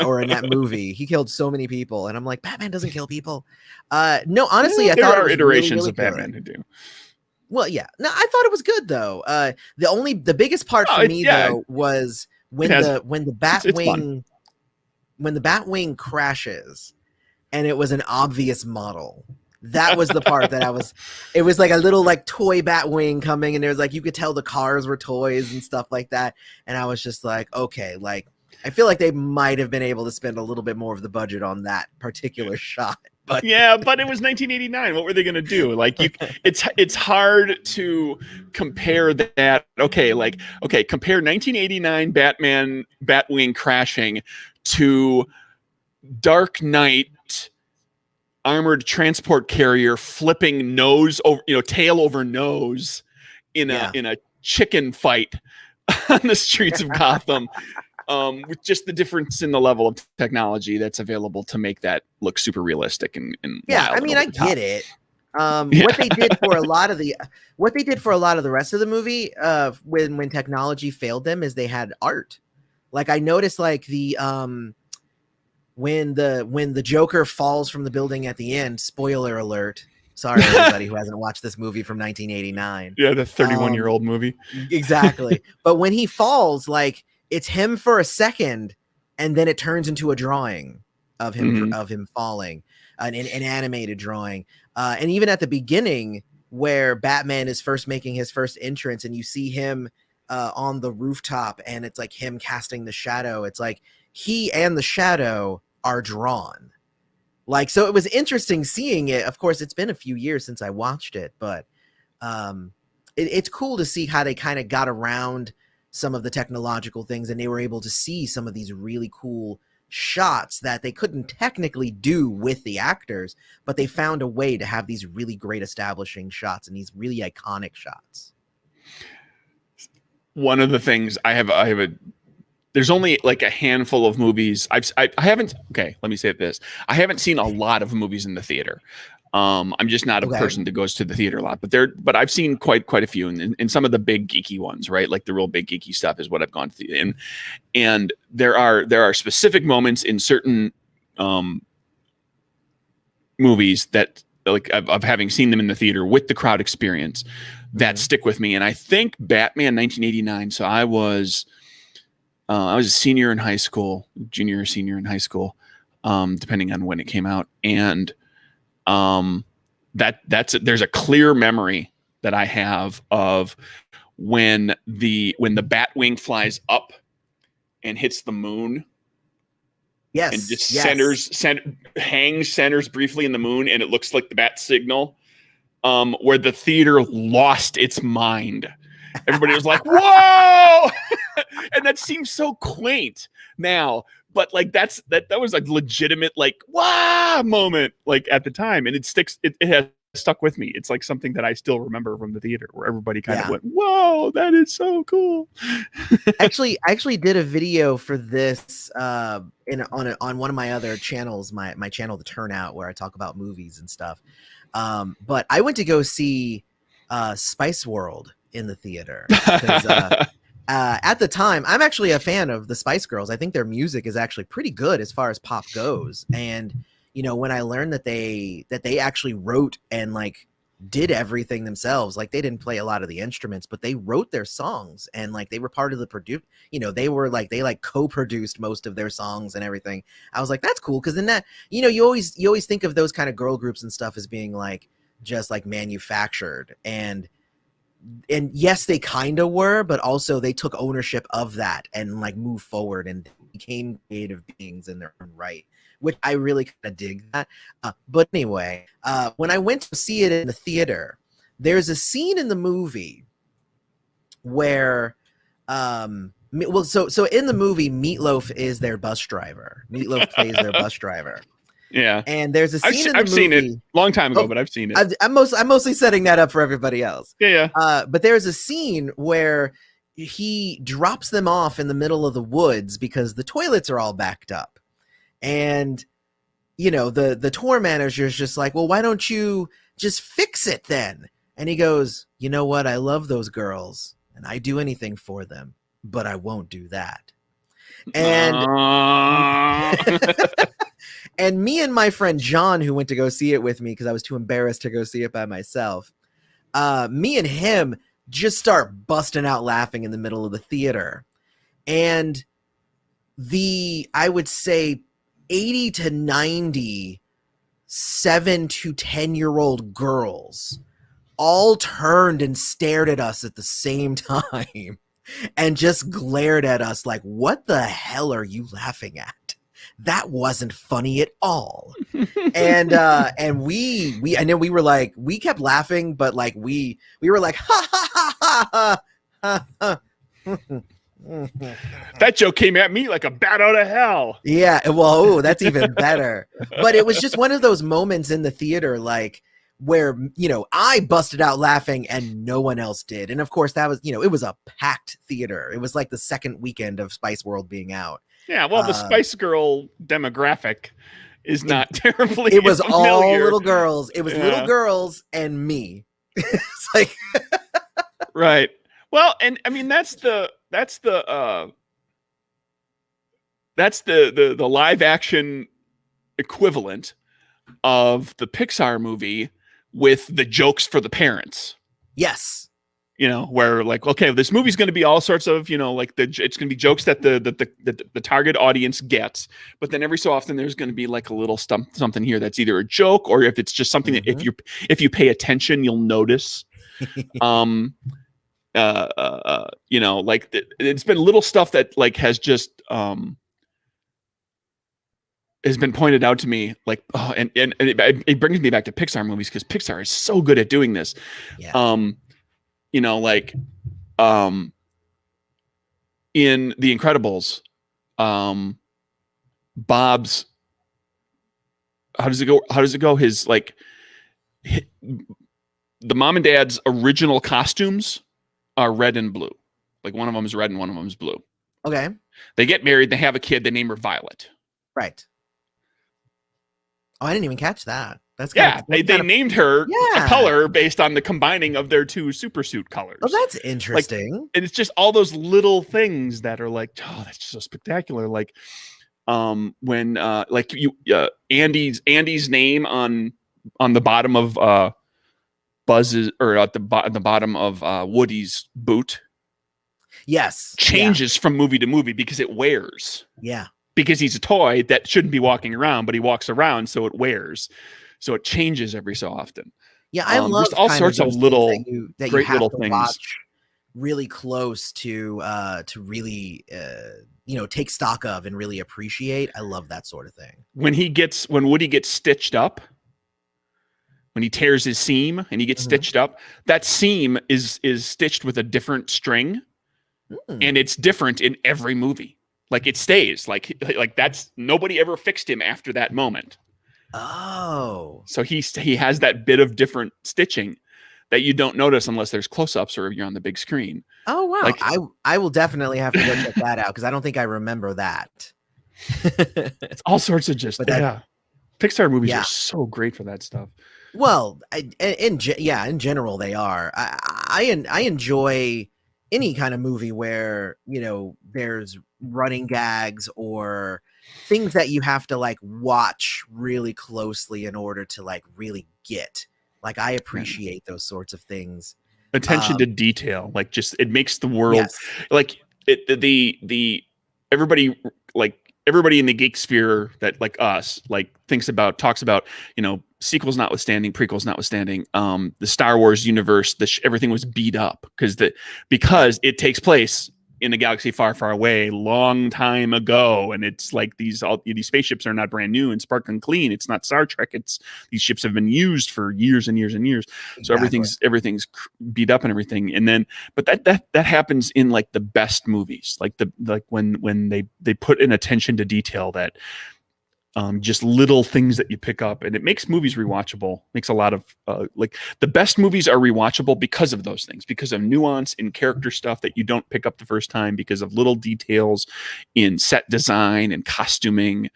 [SPEAKER 1] or in that movie. He killed so many people. And I'm like, Batman doesn't kill people. No, honestly, I thought there are iterations really, really of Batman who do. Well, yeah. No, I thought it was good, though. The biggest part for me, though, was when the Batwing crashes and it was an obvious model. That was the part that it was like a little like toy Batwing coming and there was like, you could tell the cars were toys and stuff like that. And I was just like, okay, like I feel like they might have been able to spend a little bit more of the budget on that particular shot. But
[SPEAKER 2] yeah, but it was 1989. What were they going to do? Like it's hard to compare that. Okay, compare 1989 Batman Batwing crashing to Dark Knight armored transport carrier flipping nose over, tail over nose in a chicken fight on the streets of Gotham. With just the difference in the level of technology that's available to make that look super realistic and
[SPEAKER 1] yeah,
[SPEAKER 2] wild.
[SPEAKER 1] I mean, I get it.
[SPEAKER 2] Yeah.
[SPEAKER 1] What they did for a lot of the rest of the movie, when technology failed them, is they had art. Like I noticed, like the when the Joker falls from the building at the end. Spoiler alert. Sorry, everybody who hasn't watched this movie from 1989.
[SPEAKER 2] Yeah, the 31-year-old movie.
[SPEAKER 1] Exactly. But when he falls, like it's him for a second, and then it turns into a drawing of him falling, an animated drawing. And even at the beginning, where Batman is first making his first entrance, and you see him on the rooftop, and it's like him casting the shadow. It's like he and the shadow are drawn. Like, so it was interesting seeing it. Of course, it's been a few years since I watched it, but it's cool to see how they kind of got around some of the technological things, and they were able to see some of these really cool shots that they couldn't technically do with the actors, but they found a way to have these really great establishing shots and these really iconic shots.
[SPEAKER 2] One of the things there's only like a handful of movies I haven't. Okay, let me say this: I haven't seen a lot of movies in the theater. I'm just not a person that goes to the theater a lot, but I've seen quite a few, and some of the big geeky ones, right? Like the real big geeky stuff is what I've gone to, and there are specific moments in certain movies that, like, of having seen them in the theater with the crowd experience, that stick with me. And I think Batman 1989. So I was a senior in high school, junior or senior in high school, depending on when it came out. And there's a clear memory that I have of when the Batwing flies up and hits the moon.
[SPEAKER 1] Yes.
[SPEAKER 2] And just centers briefly in the moon, and it looks like the bat signal, where the theater lost its mind. Everybody was like, whoa! And that seems so quaint now, but like that was like legitimate, like, wow moment, like at the time. And it has stuck with me. It's like something that I still remember from the theater, where everybody kind of went, whoa, that is so cool.
[SPEAKER 1] I actually did a video for this on one of my other channels, my channel, The Turnout, where I talk about movies and stuff. But I went to go see Spice World in the theater because at the time, I'm actually a fan of the Spice Girls. I think their music is actually pretty good as far as pop goes. And when I learned that they actually wrote and like did everything themselves, like they didn't play a lot of the instruments, but they wrote their songs, and like they were part of the they were like, they like co-produced most of their songs and everything. I was like, that's cool, because then that you always think of those kind of girl groups and stuff as being like just like manufactured, and yes, they kind of were, but also they took ownership of that and like moved forward and became creative beings in their own right, which I really kind of dig that. But anyway, when I went to see it in the theater, there's a scene in the movie where, so in the movie, Meatloaf is their bus driver. Meatloaf plays their bus driver.
[SPEAKER 2] Yeah,
[SPEAKER 1] and there's a scene
[SPEAKER 2] I've seen it a long time ago, but I've seen it.
[SPEAKER 1] I'm mostly setting that up for everybody else.
[SPEAKER 2] Yeah.
[SPEAKER 1] But there's a scene where he drops them off in the middle of the woods because the toilets are all backed up, and the tour manager is just like, well, why don't you just fix it then? And he goes, you know what? I love those girls, and I do anything for them, but I won't do that. And and me and my friend John, who went to go see it with me because I was too embarrassed to go see it by myself, me and him just start busting out laughing in the middle of the theater. And I would say 80 to 90 7 to 10-year-old girls all turned and stared at us at the same time. and just glared at us like, what the hell are you laughing at? That wasn't funny at all. And we I know we were like, we kept laughing, but like we were like, ha ha ha ha ha ha.
[SPEAKER 2] That joke came at me like a bat out of hell.
[SPEAKER 1] Yeah, well, ooh, that's even better. But it was just one of those moments in the theater, like where, you know, I busted out laughing and no one else did. And of course, that was, you know, it was a packed theater. It was like the second weekend of Spice World being out.
[SPEAKER 2] Yeah, well, the Spice Girl demographic is not terribly.
[SPEAKER 1] It was
[SPEAKER 2] familiar.
[SPEAKER 1] all little girls. It was little girls and me. It's like,
[SPEAKER 2] right. Well, and I mean that's the live action equivalent of the Pixar movie with the jokes for the parents.
[SPEAKER 1] yes.
[SPEAKER 2] You know, where like, okay, this movie's going to be all sorts of, you know, like it's going to be jokes that the target audience gets, but then every so often there's going to be like a little something here that's either a joke or if it's just something that if you pay attention, you'll notice. You know, like it's been little stuff that like has just has been pointed out to me, like, oh, and it brings me back to Pixar movies because Pixar is so good at doing this.
[SPEAKER 1] Yeah.
[SPEAKER 2] You know, like, in The Incredibles, Bob's, how does it go? His like, the mom and dad's original costumes are red and blue. Like one of them is red and one of them is blue.
[SPEAKER 1] Okay.
[SPEAKER 2] They get married. They have a kid. They name her Violet.
[SPEAKER 1] Right. Oh, I didn't even catch that. That's
[SPEAKER 2] they named her a color based on the combining of their two super suit colors.
[SPEAKER 1] Oh, that's interesting.
[SPEAKER 2] Like, and it's just all those little things that are like, oh, that's just so spectacular. Like, when like Andy's name on the bottom of Buzz's, or at the bottom of Woody's boot.
[SPEAKER 1] Yes.
[SPEAKER 2] Changes from movie to movie because it wears.
[SPEAKER 1] Yeah.
[SPEAKER 2] Because he's a toy that shouldn't be walking around, but he walks around, so it wears. So it changes every so often.
[SPEAKER 1] Yeah, I love
[SPEAKER 2] just all sorts of little
[SPEAKER 1] that
[SPEAKER 2] great
[SPEAKER 1] you have
[SPEAKER 2] little
[SPEAKER 1] to
[SPEAKER 2] things.
[SPEAKER 1] Watch really close to really you know, take stock of and really appreciate. I love that sort of thing.
[SPEAKER 2] When Woody gets stitched up, when he tears his seam and he gets stitched up, that seam is stitched with a different string, and it's different in every movie. Like it stays like that's, nobody ever fixed him after that moment.
[SPEAKER 1] Oh,
[SPEAKER 2] so he has that bit of different stitching that you don't notice unless there's close-ups or if you're on the big screen.
[SPEAKER 1] Oh wow!
[SPEAKER 2] Like,
[SPEAKER 1] I will definitely have to go check that out because I don't think I remember that.
[SPEAKER 2] It's all sorts of just Pixar movies are so great for that stuff.
[SPEAKER 1] Well, in general they are. I enjoy any kind of movie where, you know, there's running gags or things that you have to like watch really closely in order to like really get. Like I appreciate those sorts of things.
[SPEAKER 2] Attention to detail, like just it makes the world like the everybody in the geek sphere that like us like talks about, you know, sequels notwithstanding, prequels notwithstanding, the Star Wars universe, everything was beat up because it takes place in a galaxy far, far away, long time ago, and it's like these spaceships are not brand new and sparkling clean. It's not Star Trek. It's these ships have been used for years and years and years. So everything's beat up and everything. And then, but that happens in like the best movies, like when they put an attention to detail that. Just little things that you pick up, and it makes movies rewatchable. Makes a lot of like the best movies are rewatchable because of those things, because of nuance in character stuff that you don't pick up the first time, because of little details in set design and costuming.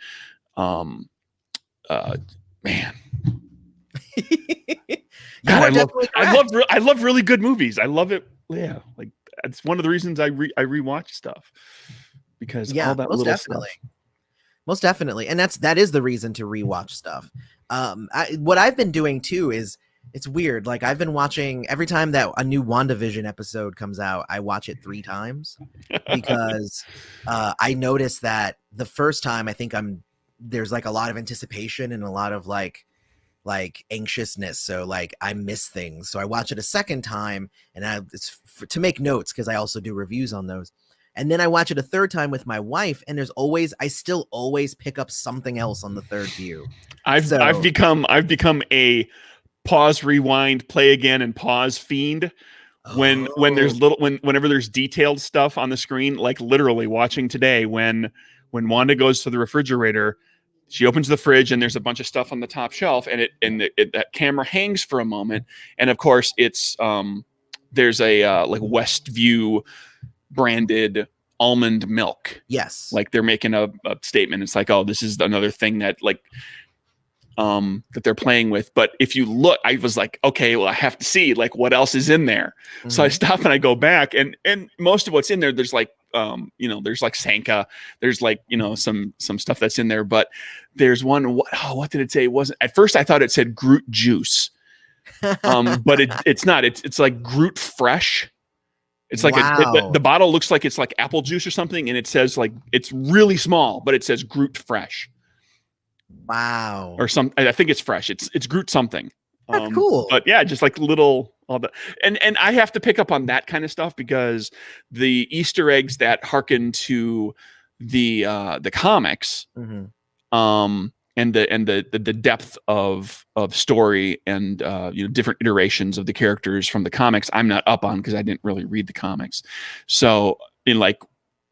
[SPEAKER 2] Man, God, I love really good movies. I love it. Yeah, like it's one of the reasons I rewatch stuff because all that little stuff.
[SPEAKER 1] Most definitely. And that is the reason to rewatch stuff. What I've been doing too is it's weird. Like I've been watching every time that a new WandaVision episode comes out, I watch it 3 times because I noticed that the first time I think there's like a lot of anticipation and a lot of like like anxiousness, so like I miss things. So I watch it a second time, and to make notes because I also do reviews on those. And then I watch it a third time with my wife, and I still always pick up something else on the third view.
[SPEAKER 2] I've
[SPEAKER 1] So,
[SPEAKER 2] become a pause, rewind, play again, and pause fiend. When
[SPEAKER 1] oh,
[SPEAKER 2] there's whenever there's detailed stuff on the screen, like literally watching today when Wanda goes to the refrigerator, she opens the fridge and there's a bunch of stuff on the top shelf, and that camera hangs for a moment, and of course it's there's a like Westview branded almond milk.
[SPEAKER 1] yes.
[SPEAKER 2] Like they're making a statement. It's like, oh, this is another thing that like that they're playing with. But if you look, I was like, okay, well, I have to see like what else is in there. So I
[SPEAKER 1] Mhm.
[SPEAKER 2] stop and I go back, and most of what's in there, there's like there's like Sanka, there's like some stuff that's in there, but there's one. What did it say? It wasn't at first. I thought it said Groot juice, but it's not. It's like Groot fresh. It's like
[SPEAKER 1] Wow.
[SPEAKER 2] the bottle looks like it's like apple juice or something, and it says like it's really small, but it says Groot fresh
[SPEAKER 1] Wow.
[SPEAKER 2] or some. I think it's fresh. It's Groot something.
[SPEAKER 1] That's cool.
[SPEAKER 2] But yeah, just like little all the and I have to pick up on that kind of stuff because the Easter eggs that harken to the comics,
[SPEAKER 1] Mhm.
[SPEAKER 2] and the depth of story and different iterations of the characters from the comics, I'm not up on because I didn't really read the comics. So in like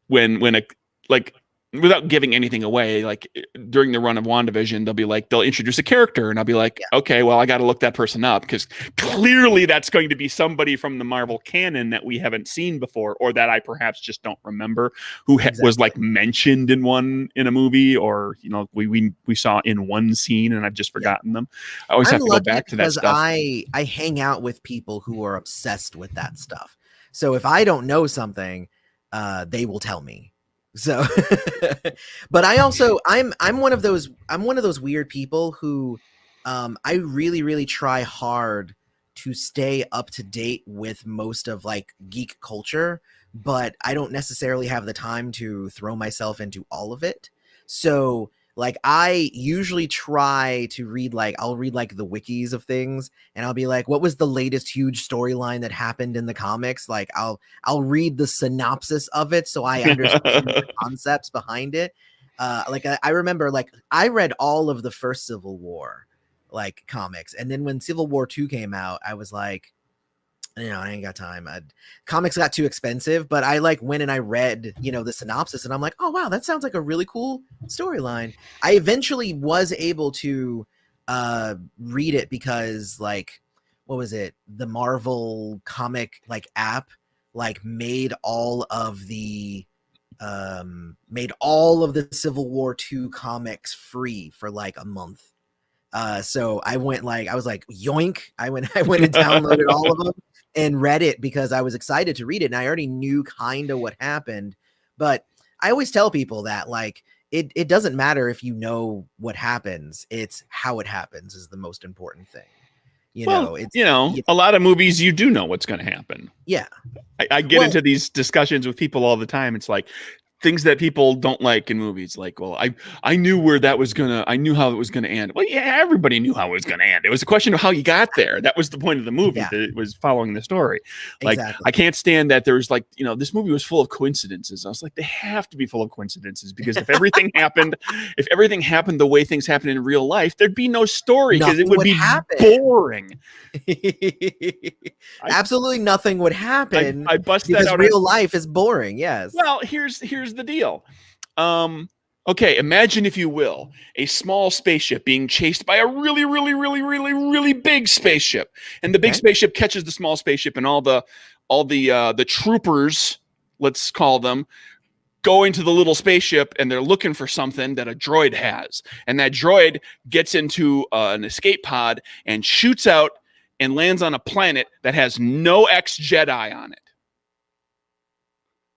[SPEAKER 2] when a like without giving anything away, like during the run of WandaVision, they'll introduce a character, and I'll be like,
[SPEAKER 1] Yeah,
[SPEAKER 2] okay, well, I got to look that person up because clearly that's going to be somebody from the Marvel canon that we haven't seen before, or that I perhaps just don't remember, who was
[SPEAKER 1] exactly.
[SPEAKER 2] like mentioned in a movie, or we saw in one scene, and I've just
[SPEAKER 1] Yeah.
[SPEAKER 2] forgotten them. I always
[SPEAKER 1] I'm
[SPEAKER 2] have to go
[SPEAKER 1] lucky
[SPEAKER 2] back to that
[SPEAKER 1] because
[SPEAKER 2] stuff.
[SPEAKER 1] I hang out with people who are obsessed with that stuff. So if I don't know something, they will tell me. So but I'm one of those weird people who I really really try hard to stay up to date with most of like geek culture, but I don't necessarily have the time to throw myself into all of it. So like I usually try to read like I'll read like the wikis of things, and I'll be like, what was the latest huge storyline that happened in the comics? Like I'll read the synopsis of it so I understand the concepts behind it. Like I remember like I read all of the first Civil War like comics, and then when Civil War 2 came out, I was like, I ain't got time. Comics got too expensive, but I like went and I read, the synopsis, and I'm like, oh wow, that sounds like a really cool storyline. I eventually was able to read it because like, what was it? The Marvel comic like app like made all of the Civil War 2 comics free for like a month. So I was like, yoink. I went and downloaded all of them and read it because I was excited to read it. And I already knew kind of what happened. But I always tell people that like, it doesn't matter if you know what happens. It's how it happens is the most important thing.
[SPEAKER 2] Well,
[SPEAKER 1] It's,
[SPEAKER 2] a lot of movies you do know what's going to happen.
[SPEAKER 1] yeah.
[SPEAKER 2] I get
[SPEAKER 1] Well,
[SPEAKER 2] into these discussions with people all the time. It's like things that people don't like in movies. Like, well, I knew I knew how it was gonna end. Well, yeah, everybody knew how it was gonna end. It was a question of how you got there. That was the point of the movie.
[SPEAKER 1] yeah,
[SPEAKER 2] That it was following the story. Like, I
[SPEAKER 1] exactly.
[SPEAKER 2] can't stand that there's like, this movie was full of coincidences. I was like, they have to be full of coincidences because if everything happened the way things happen in real life, there'd be no story because it
[SPEAKER 1] Nothing
[SPEAKER 2] would
[SPEAKER 1] would
[SPEAKER 2] be
[SPEAKER 1] happen.
[SPEAKER 2] boring. I
[SPEAKER 1] Absolutely nothing would happen
[SPEAKER 2] I bust that
[SPEAKER 1] because
[SPEAKER 2] out.
[SPEAKER 1] real life is boring. Yes.
[SPEAKER 2] Well, here's the deal. Okay, imagine if you will, a small spaceship being chased by a really, really, really, really, really big spaceship, and the big
[SPEAKER 1] Okay.
[SPEAKER 2] spaceship catches the small spaceship, and all the troopers, let's call them, go into the little spaceship, and they're looking for something that a droid has, and that droid gets into an escape pod and shoots out and lands on a planet that has no ex-Jedi on it,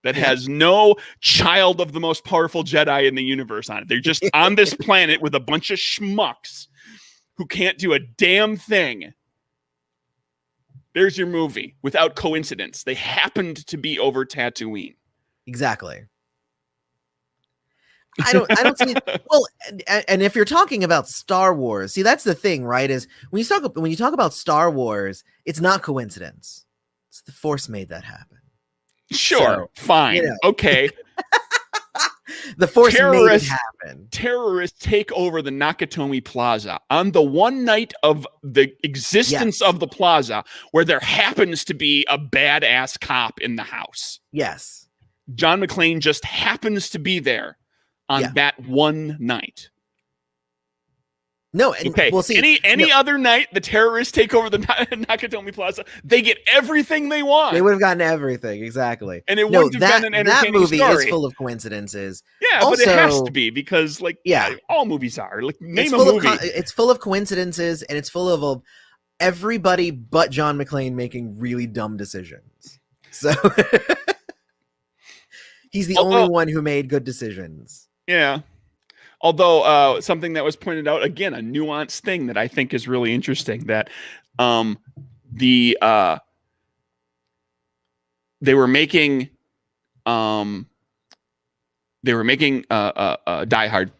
[SPEAKER 2] that
[SPEAKER 1] Yeah.
[SPEAKER 2] has no child of the most powerful Jedi in the universe on it. They're just on this planet with a bunch of schmucks who can't do a damn thing. There's your movie without coincidence. They happened to be over Tatooine.
[SPEAKER 1] Exactly. I don't see. Well, and if you're talking about Star Wars, see, that's the thing, right? Is when you talk about Star Wars, it's not coincidence. It's the Force made that happen.
[SPEAKER 2] Sure,
[SPEAKER 1] So,
[SPEAKER 2] fine, okay.
[SPEAKER 1] The Force made it happen.
[SPEAKER 2] Terrorists take over the Nakatomi Plaza on the one night of the existence of the plaza where there happens to be a badass cop in the house.
[SPEAKER 1] Yes.
[SPEAKER 2] John McClane just happens to be there on that one night.
[SPEAKER 1] No, and
[SPEAKER 2] okay.
[SPEAKER 1] We'll see.
[SPEAKER 2] Any other night, the terrorists take over the Nakatomi Plaza. They get everything they want.
[SPEAKER 1] They would have gotten everything, exactly.
[SPEAKER 2] And it wouldn't have been an entertaining
[SPEAKER 1] that movie
[SPEAKER 2] story.
[SPEAKER 1] Is full of coincidences.
[SPEAKER 2] Yeah,
[SPEAKER 1] also,
[SPEAKER 2] but it has to be because, like, all movies are. Like, name a movie.
[SPEAKER 1] It's full of coincidences, and it's full of everybody but John McClane making really dumb decisions. So he's the only one who made good decisions.
[SPEAKER 2] Yeah. Although something that was pointed out, again, a nuanced thing that I think is really interesting, that they were making Die Hard,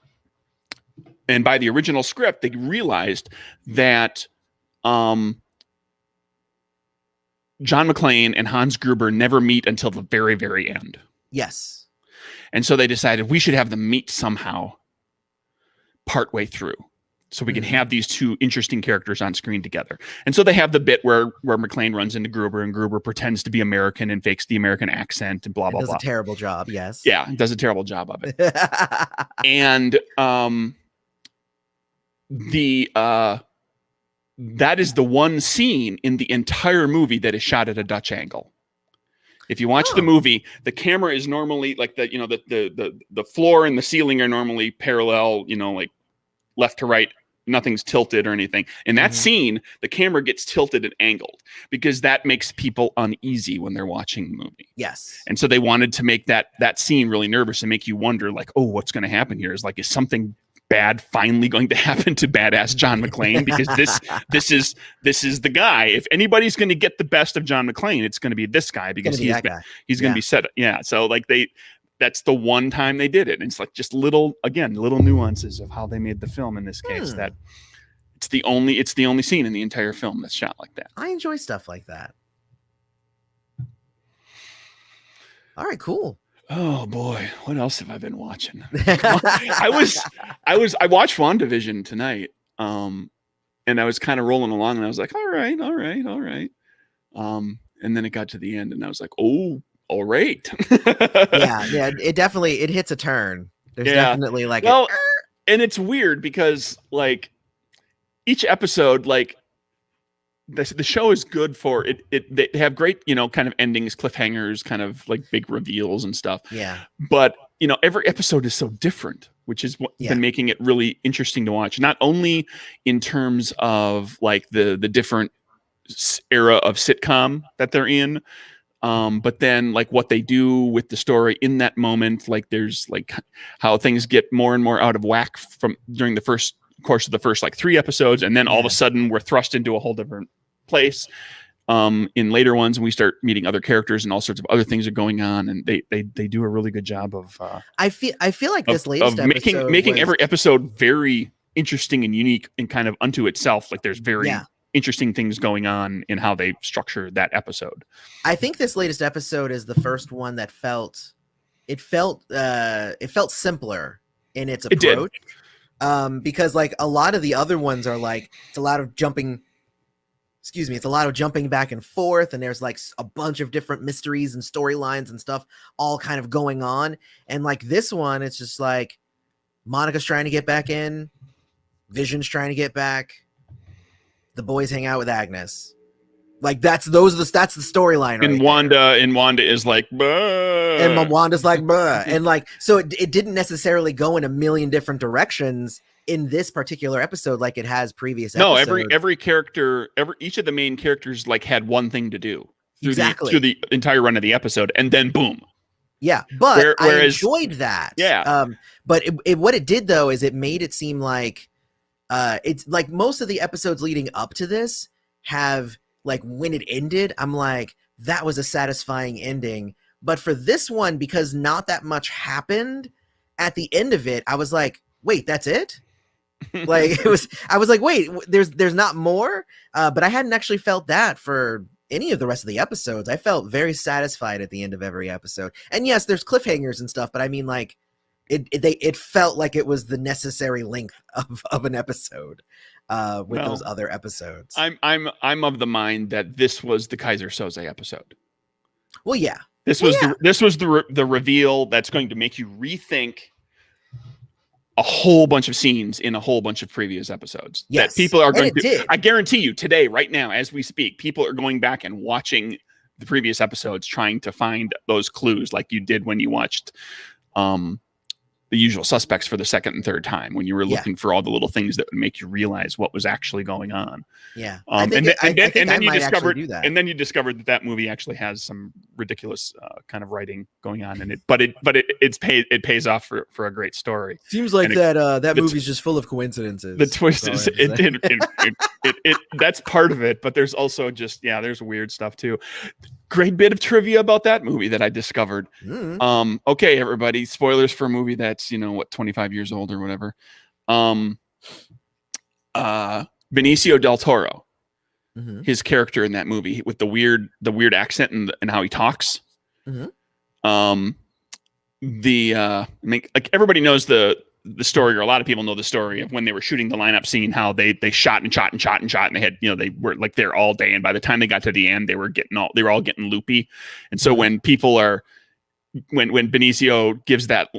[SPEAKER 2] and by the original script, they realized that John McClane and Hans Gruber never meet until the very, very end.
[SPEAKER 1] Yes.
[SPEAKER 2] And so they decided we should have them meet somehow partway through, so we can have these two interesting characters on screen together. And so they have the bit where McClane runs into Gruber, and Gruber pretends to be American and fakes the American accent and blah, blah, blah.
[SPEAKER 1] Does a terrible job, yes.
[SPEAKER 2] Yeah, does a terrible job of it. And that is the one scene in the entire movie that is shot at a Dutch angle. If you watch the movie, the camera is normally like the floor and the ceiling are normally parallel, like left to right. Nothing's tilted or anything. In that scene, the camera gets tilted and angled because that makes people uneasy when they're watching the movie.
[SPEAKER 1] Yes.
[SPEAKER 2] And so they wanted to make that scene really nervous and make you wonder, like, oh, what's going to happen here? Is something bad finally going to happen to badass John McClane? Because this is the guy. If anybody's going to get the best of John McClane, it's going to be this guy, because he's going to be set. Yeah. So like that's the one time they did it. And it's like just little nuances of how they made the film in this case, that it's the only scene in the entire film that's shot like that.
[SPEAKER 1] I enjoy stuff like that. All right, cool.
[SPEAKER 2] Oh boy, what else have I been watching? I watched WandaVision tonight. And I was kind of rolling along, and I was like, all right. And then it got to the end, and I was like, oh, all right.
[SPEAKER 1] yeah, it hits a turn. There's definitely like
[SPEAKER 2] and it's weird because like each episode, like the show is good for it. They have great, kind of endings, cliffhangers, kind of like big reveals and stuff.
[SPEAKER 1] Yeah.
[SPEAKER 2] But every episode is so different, which is what been making it really interesting to watch. Not only in terms of like the different era of sitcom that they're in, but then like what they do with the story in that moment. Like there's like how things get more and more out of whack from during the first course of the first like 3 episodes, and then all of a sudden we're thrust into a whole different place in later ones, and we start meeting other characters and all sorts of other things are going on, and they do a really good job of
[SPEAKER 1] I feel like this latest episode
[SPEAKER 2] making every episode very interesting and unique and kind of unto itself. Like there's very interesting things going on in how they structure that episode.
[SPEAKER 1] I think this latest episode is the first one that felt simpler in its approach.
[SPEAKER 2] It did.
[SPEAKER 1] Because like a lot of the other ones are like, it's a lot of jumping back and forth, and there's like a bunch of different mysteries and storylines and stuff all kind of going on. And like this one, it's just like Monica's trying to get back in, Vision's trying to get back, the boys hang out with Agnes. Like that's the storyline. Right,
[SPEAKER 2] and Wanda is like, bah.
[SPEAKER 1] And Wanda's like, bah. And like, so it didn't necessarily go in a million different directions in this particular episode like it has previous episodes.
[SPEAKER 2] No, every character, each of the main characters like had one thing to do through the entire run of the episode, and then boom.
[SPEAKER 1] Yeah, but I enjoyed that.
[SPEAKER 2] Yeah.
[SPEAKER 1] But what it did though is it made it seem like it's like most of the episodes leading up to this have, like, when it ended, I'm like, that was a satisfying ending. But for this one, because not that much happened, at the end of it, I was like, wait, that's it? Like I was like, wait, there's not more. But I hadn't actually felt that for any of the rest of the episodes. I felt very satisfied at the end of every episode. And yes, there's cliffhangers and stuff, but I mean, like, it felt like it was the necessary length of an episode with those other episodes.
[SPEAKER 2] I'm of the mind that this was the Kaiser Soze episode.
[SPEAKER 1] Well, yeah.
[SPEAKER 2] This was the reveal that's going to make you rethink a whole bunch of scenes in a whole bunch of previous episodes.
[SPEAKER 1] Yes.
[SPEAKER 2] That people are going to.
[SPEAKER 1] Did.
[SPEAKER 2] I guarantee you today, right now, as we speak, people are going back and watching the previous episodes, trying to find those clues, like you did when you watched The Usual Suspects for the second and third time, when you were looking for all the little things that would make you realize what was actually going on.
[SPEAKER 1] Yeah.
[SPEAKER 2] And then you discovered that movie actually has some ridiculous kind of writing going on in it, but it pays off for a great story.
[SPEAKER 1] Seems like that movie's just full of coincidences.
[SPEAKER 2] The twist is that's part of it, but there's also just there's weird stuff too. Great bit of trivia about that movie that I discovered. Okay, everybody, spoilers for a movie that's 25 years old or whatever. Benicio del Toro, his character in that movie with the weird accent and how he talks. Like everybody knows the story, or a lot of people know the story of when they were shooting the lineup scene, how they shot and they had, they were like there all day, and by the time they got to the end, they were all getting loopy. And so when Benicio gives that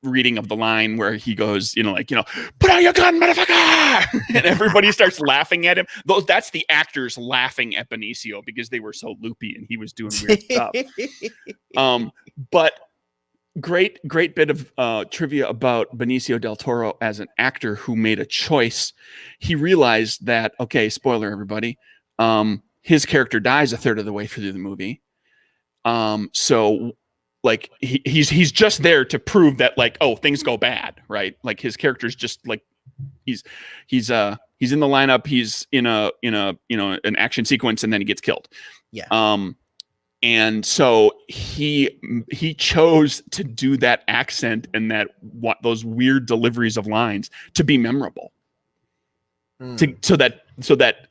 [SPEAKER 2] reading of the line where he goes, put out your gun, motherfucker, and everybody starts laughing at him. That's the actors laughing at Benicio because they were so loopy and he was doing weird stuff. But great bit of trivia about Benicio del Toro as an actor who made a choice. He realized that, okay, spoiler everybody, his character dies a third of the way through the movie. So like he's just there to prove that, like, oh, things go bad, right? Like his character's just like he's in the lineup, he's in an action sequence, and then he gets killed.
[SPEAKER 1] Yeah.
[SPEAKER 2] And so he chose to do that accent and those weird deliveries of lines to be memorable, so that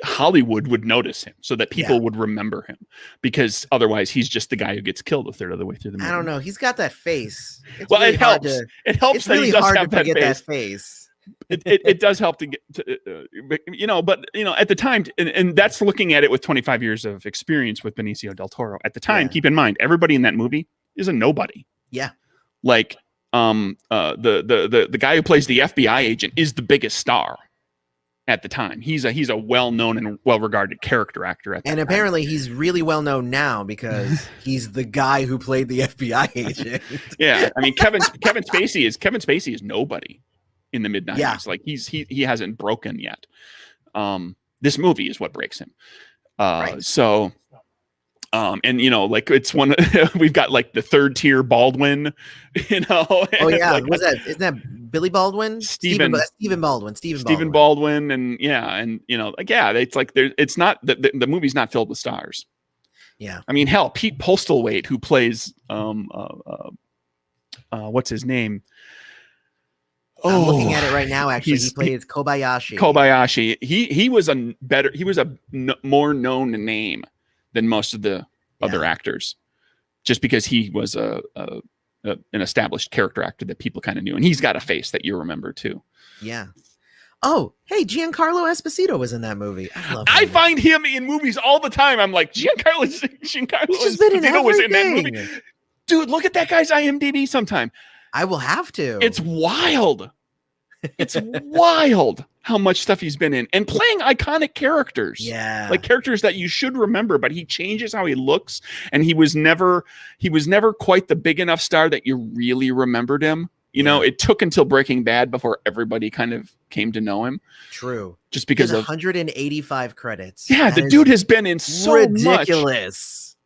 [SPEAKER 2] Hollywood would notice him, so that people would remember him, because otherwise he's just the guy who gets killed a third of the way through the movie.
[SPEAKER 1] I don't know. He's got that face.
[SPEAKER 2] It helps. It helps. It's really hard to forget that face. It does help to get to, but at the time, and that's looking at it with 25 years of experience with Benicio del Toro. At the time, keep in mind, everybody in that movie is a nobody.
[SPEAKER 1] Yeah.
[SPEAKER 2] Like the guy who plays the FBI agent is the biggest star at the time. He's a well-known and well-regarded character actor at that time. And
[SPEAKER 1] apparently he's really well-known now because he's the guy who played the FBI agent.
[SPEAKER 2] Yeah. I mean, Kevin Spacey is nobody in the mid 90s. Yeah. Like he hasn't broken yet. This movie is what breaks him. Right. So, and like it's one, we've got like the third tier Baldwin,
[SPEAKER 1] Oh yeah. Like, isn't that Billy Baldwin? Stephen Baldwin.
[SPEAKER 2] And it's like it's not the movie's not filled with stars.
[SPEAKER 1] Yeah.
[SPEAKER 2] I mean, hell, Pete Postlethwaite, who plays, what's his name?
[SPEAKER 1] I'm looking at it right now. Actually, he plays Kobayashi.
[SPEAKER 2] He was a more known name than most of the other actors, just because he was an established character actor that people kind of knew, and he's got a face that you remember too.
[SPEAKER 1] Yeah. Oh, hey, Giancarlo Esposito was in that movie.
[SPEAKER 2] I find him in movies all the time. I'm like, Giancarlo Esposito was in that movie. Dude, look at that guy's IMDb sometime.
[SPEAKER 1] I will have to.
[SPEAKER 2] It's wild. It's wild how much stuff he's been in, and playing iconic characters.
[SPEAKER 1] Yeah.
[SPEAKER 2] Like characters that you should remember, but he changes how he looks, and he was never quite the big enough star that you really remembered him. It took until Breaking Bad before everybody kind of came to know him.
[SPEAKER 1] True.
[SPEAKER 2] Just because of
[SPEAKER 1] 185 credits.
[SPEAKER 2] Yeah, the dude has been in so
[SPEAKER 1] ridiculous.
[SPEAKER 2] Much.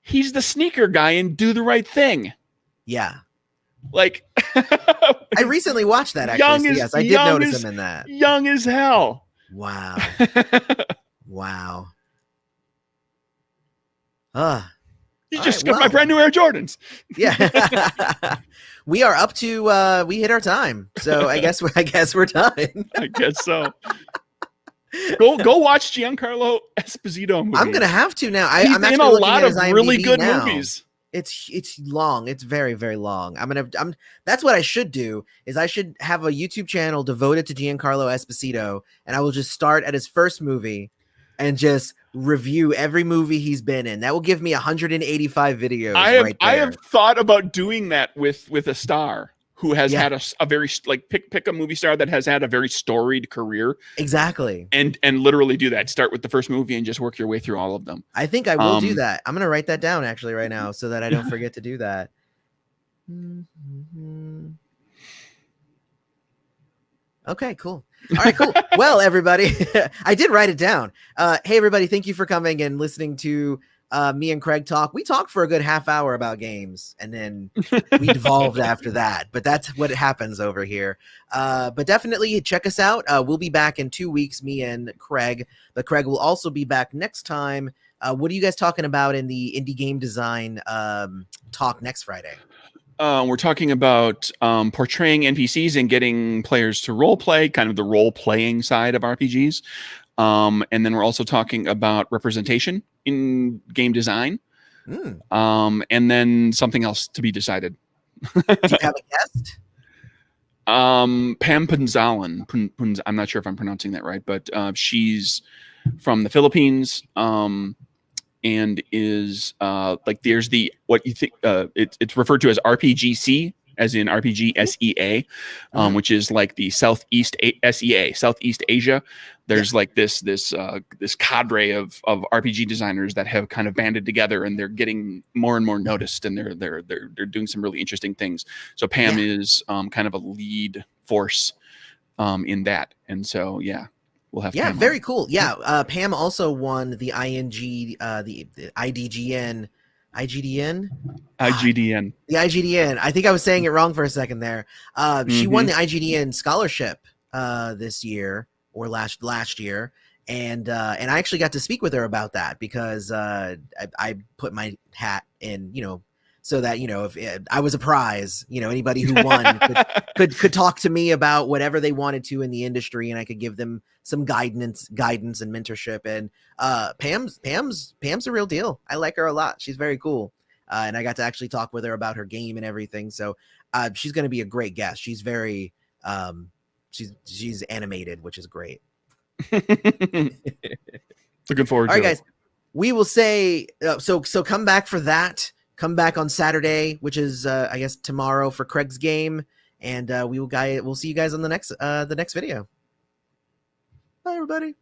[SPEAKER 2] He's the sneaker guy in Do the Right Thing.
[SPEAKER 1] Yeah.
[SPEAKER 2] Like
[SPEAKER 1] I recently watched that actually. Yes, I did notice him in that.
[SPEAKER 2] Young as hell.
[SPEAKER 1] Wow. Wow.
[SPEAKER 2] You
[SPEAKER 1] All
[SPEAKER 2] just
[SPEAKER 1] right,
[SPEAKER 2] got my
[SPEAKER 1] well.
[SPEAKER 2] brand new Air Jordans.
[SPEAKER 1] Yeah. We are up to we hit our time. So I guess we're done.
[SPEAKER 2] I guess so. Go watch Giancarlo Esposito movies.
[SPEAKER 1] I'm gonna have to now.
[SPEAKER 2] He's
[SPEAKER 1] I'm
[SPEAKER 2] in
[SPEAKER 1] actually
[SPEAKER 2] a
[SPEAKER 1] looking
[SPEAKER 2] lot
[SPEAKER 1] at his
[SPEAKER 2] of
[SPEAKER 1] IMDb
[SPEAKER 2] really good
[SPEAKER 1] now.
[SPEAKER 2] movies.
[SPEAKER 1] It's long. It's very, very long. That's what I should do, is I should have a YouTube channel devoted to Giancarlo Esposito, and I will just start at his first movie and just review every movie he's been in. That will give me 185 videos
[SPEAKER 2] I
[SPEAKER 1] there.
[SPEAKER 2] have thought about doing that with a star who has
[SPEAKER 1] Yeah.
[SPEAKER 2] had a very, like, pick a movie star that has had a very storied career,
[SPEAKER 1] Exactly.
[SPEAKER 2] and literally do that. Start with the first movie and just work your way through all of them.
[SPEAKER 1] I think I will do that. I'm gonna write that down actually right now so that I don't forget to do that. Okay, cool. All right, cool. Well, everybody, I did write it down. Hey, everybody, thank you for coming and listening to me and Craig talk. We talked for a good half hour about games, and then we devolved after that. But that's what happens over here. But definitely check us out. We'll be back in 2 weeks, me and Craig. But Craig will also be back next time. What are you guys talking about in the indie game design talk next Friday?
[SPEAKER 2] We're talking about portraying NPCs and getting players to role play, kind of the role playing side of RPGs. And then we're also talking about representation in game design. And then something else to be decided.
[SPEAKER 1] Do you have a guest?
[SPEAKER 2] Pam Punzalan. I'm not sure if I'm pronouncing that right, but she's from the Philippines. And is like, there's the, what you think, it's referred to as RPGC, as in RPG SEA, which is like the Southeast SEA, Southeast Asia. There's like this cadre of RPG designers that have kind of banded together, and they're getting more and more noticed, and they're doing some really interesting things. So Pam is kind of a lead force in that, and so we'll have Pam
[SPEAKER 1] very
[SPEAKER 2] on.
[SPEAKER 1] cool. Pam also won the the IGDN. The IGDN. I think I was saying it wrong for a second there. She won the IGDN scholarship this year, or last year, and I actually got to speak with her about that, because I put my hat in, so that, if I was a prize, anybody who won could talk to me about whatever they wanted to in the industry, and I could give them some guidance and mentorship. And Pam's a real deal. I like her a lot. She's very cool. And I got to actually talk with her about her game and everything. So she's going to be a great guest. She's very she's animated, which is great.
[SPEAKER 2] Looking forward to it.
[SPEAKER 1] All right, guys. We will say so come back for that. Come back on Saturday, which is I guess tomorrow, for Craig's game, and we'll see you guys on the next video. Bye, everybody.